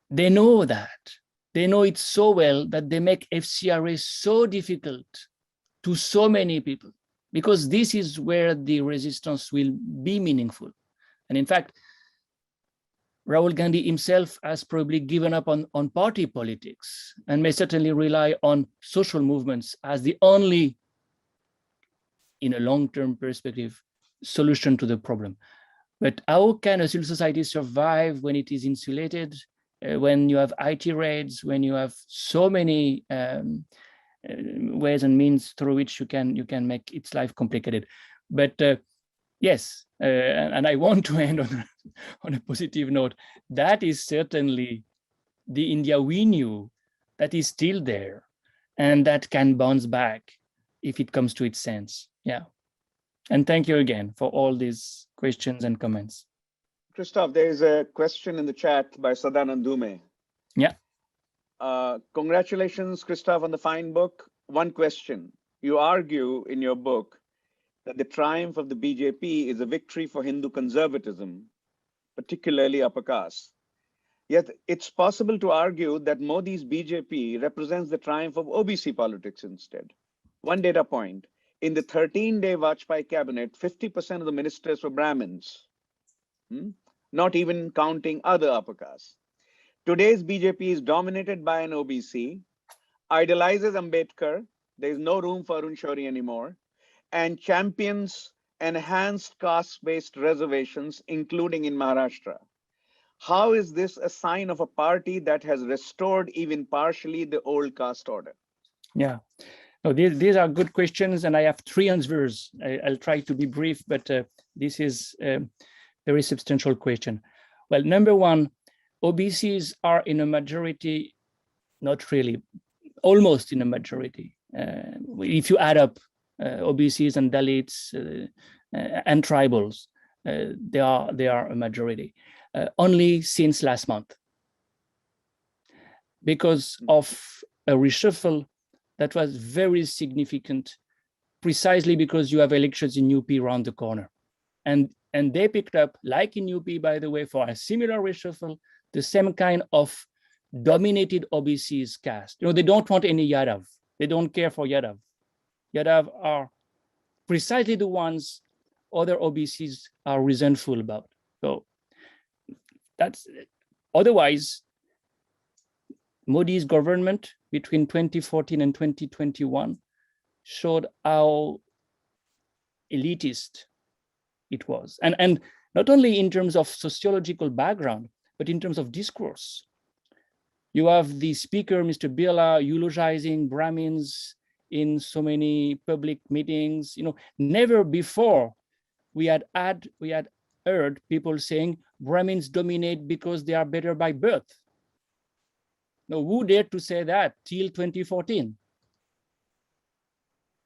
They know that. They know it so well that they make FCRA so difficult to so many people, because this is where the resistance will be meaningful. And in fact, Rahul Gandhi himself has probably given up on party politics and may certainly rely on social movements as the only, in a long-term perspective, solution to the problem. But how can a civil society survive when it is insulated, when you have IT raids, when you have so many ways and means through which you can make its life complicated? But yes, and I want to end on a positive note. That is certainly the India we knew, that is still there, and that can bounce back if it comes to its sense. Yeah. And thank you again for all these questions and comments. Christoph, there is a question in the chat by Sadanand Dume. Yeah. Congratulations, Christoph, on the fine book. One question. You argue in your book that the triumph of the BJP is a victory for Hindu conservatism, particularly upper caste. Yet it's possible to argue that Modi's BJP represents the triumph of OBC politics instead. One data point, in the 13-day Vajpayee cabinet, 50% of the ministers were Brahmins, not even counting other upper castes. Today's BJP is dominated by an OBC, idolizes Ambedkar, there is no room for Arun Shourie anymore, and champions enhanced caste-based reservations, including in Maharashtra. How is this a sign of a party that has restored even partially the old caste order? Yeah, no, these are good questions, and I have 3 answers. I'll try to be brief, but this is a very substantial question. Well, number one, OBCs are in a majority, not really, almost in a majority. If you add up OBCs and Dalits and tribals, they are a majority. Only since last month, because of a reshuffle that was very significant, precisely because you have elections in UP around the corner. And they picked up, like in UP, by the way, for a similar reshuffle, the same kind of dominated OBCs caste. You know, they don't want any Yadav. They don't care for Yadav. Yadav are precisely the ones other OBCs are resentful about. So that's otherwise, Modi's government between 2014 and 2021 showed how elitist it was. And not only in terms of sociological background, but in terms of discourse. You have the speaker, Mr. Birla, eulogizing Brahmins in so many public meetings. You know, never before we had heard people saying Brahmins dominate because they are better by birth. No, who dared to say that till 2014?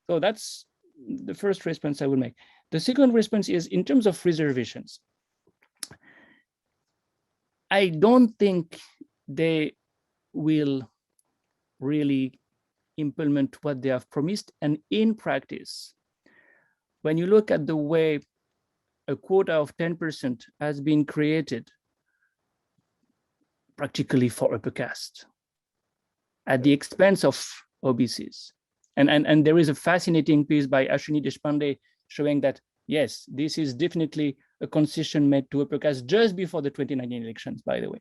So that's the first response I will make. The second response is in terms of reservations. I don't think they will really implement what they have promised. And in practice, when you look at the way a quota of 10% has been created practically for upper caste at the expense of OBCs. And there is a fascinating piece by Ashwini Deshpande showing that, yes, this is definitely a concession made to upper caste just before the 2019 elections, by the way.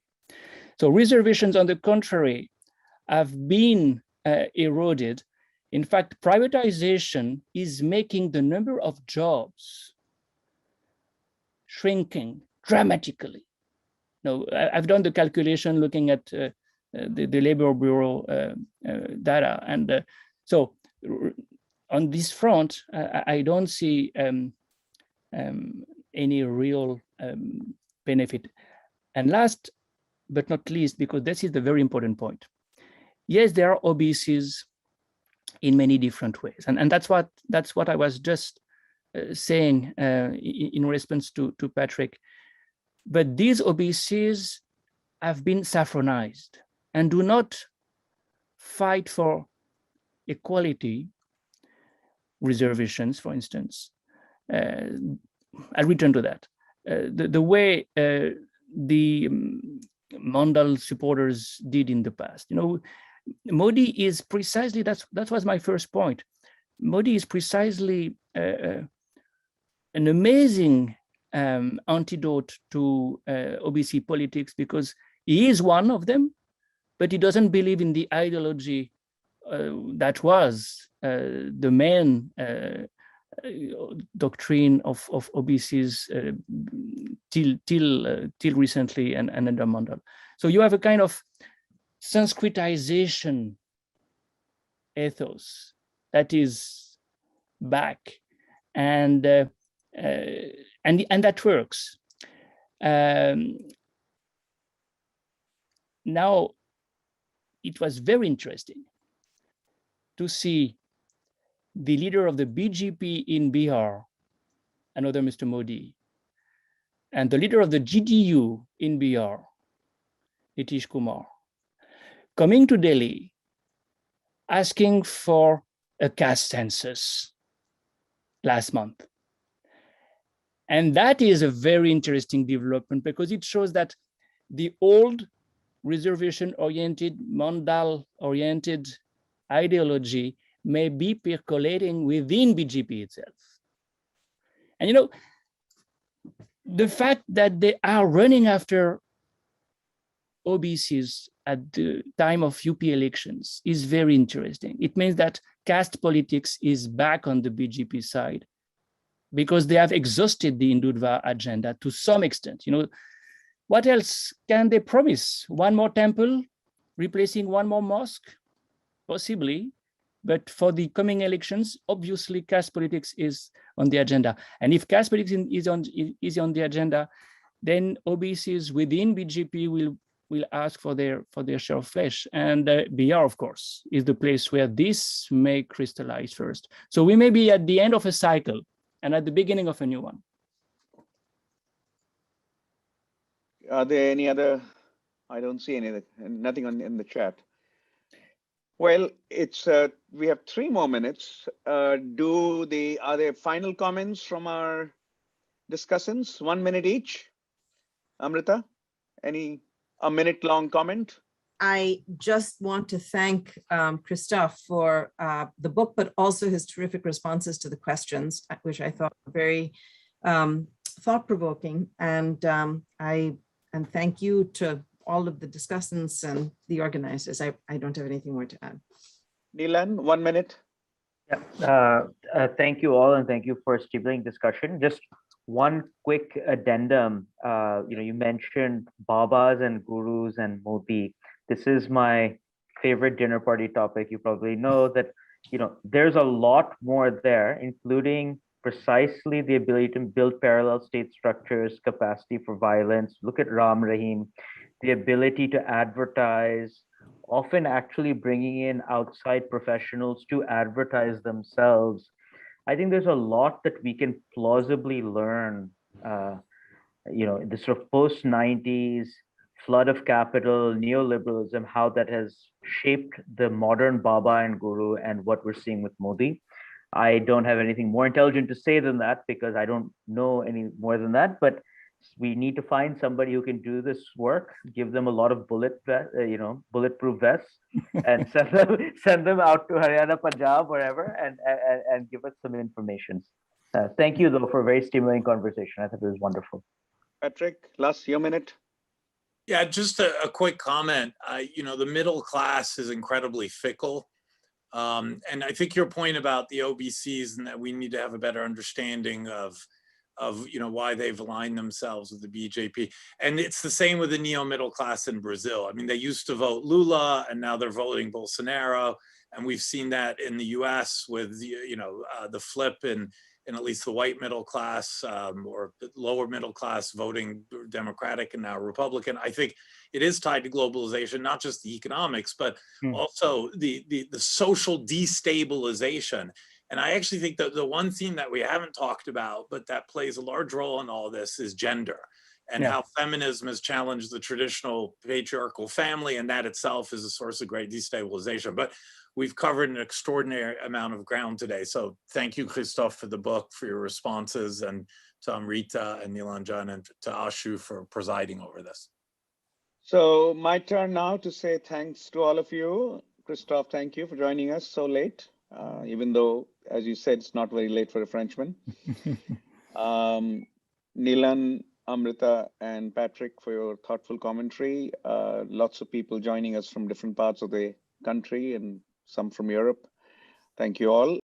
So reservations, on the contrary, have been eroded. In fact, privatization is making the number of jobs shrinking dramatically. Now, I've done the calculation looking at the Labor Bureau data. And so on this front, I don't see any real benefit. And last but not least, because this is the very important point. Yes, there are OBCs in many different ways. And that's what I was just saying in response to Patrick. But these OBCs have been saffronized and do not fight for equality, reservations, for instance. I'll return to that. The way the Mandal supporters did in the past. You know, Modi is precisely, that was my first point. Modi is precisely an amazing antidote to OBC politics, because he is one of them, but he doesn't believe in the ideology that was the main doctrine of OBCs till recently and under Mandal. So you have a kind of Sanskritization ethos that is back, and that works. Now, it was very interesting to see the leader of the BJP in Bihar, another Mr. Modi, and the leader of the GDU in Bihar, Nitish Kumar, coming to Delhi asking for a caste census last month. And that is a very interesting development, because it shows that the old reservation-oriented, mandal-oriented ideology may be percolating within BJP itself. And you know, the fact that they are running after OBCs at the time of UP elections is very interesting. It means that caste politics is back on the BJP side, because they have exhausted the Hindutva agenda to some extent. You know, what else can they promise? One more temple, replacing one more mosque? Possibly. But for the coming elections, obviously caste politics is on the agenda. And if caste politics is on the agenda, then OBCs within BJP will ask for their share of flesh. And Bihar, of course, is the place where this may crystallize first. So we may be at the end of a cycle and at the beginning of a new one. Are there any other? I don't see anything, nothing in the chat. Well, it's we have 3 more minutes. Are there final comments from our discussants? 1 minute each. Amrita, a minute-long comment? I just want to thank Christophe for the book, but also his terrific responses to the questions, which I thought were very thought-provoking. And thank you to all of the discussants and the organizers. I don't have anything more to add. Neelan, 1 minute. Yeah. Thank you all, and thank you for stimulating discussion. Just one quick addendum. You mentioned Babas and Gurus and Modi. This is my favorite dinner party topic. You probably know that, there's a lot more there, including precisely the ability to build parallel state structures, capacity for violence. Look at Ram Rahim, the ability to advertise, often actually bringing in outside professionals to advertise themselves. I think there's a lot that we can plausibly learn, the sort of post-90s flood of capital, neoliberalism, how that has shaped the modern Baba and Guru and what we're seeing with Modi. I don't have anything more intelligent to say than that, because I don't know any more than that, but we need to find somebody who can do this work, give them a lot of bulletproof vests, and send them out to Haryana, Punjab, wherever, and give us some information. Thank you, though, for a very stimulating conversation. I thought it was wonderful. Patrick, your minute. Yeah, just a quick comment. The middle class is incredibly fickle. And I think your point about the OBCs and that we need to have a better understanding of why they've aligned themselves with the BJP. And it's the same with the neo-middle class in Brazil. I mean, they used to vote Lula and now they're voting Bolsonaro. And we've seen that in the US with, the flip in at least the white middle class or lower middle class voting Democratic and now Republican. I think it is tied to globalization, not just the economics, but also the social destabilization. And I actually think that the one theme that we haven't talked about, but that plays a large role in all this, is gender, and how feminism has challenged the traditional patriarchal family, and that itself is a source of great destabilization. But we've covered an extraordinary amount of ground today. So thank you, Christophe, for the book, for your responses, and to Amrita and Neelanjan and to Ashu for presiding over this. So my turn now to say thanks to all of you. Christophe, thank you for joining us so late, even though, as you said, it's not very late for a Frenchman. Neelanjan, Neelan, Amrita, and Patrick for your thoughtful commentary. Lots of people joining us from different parts of the country and some from Europe. Thank you all.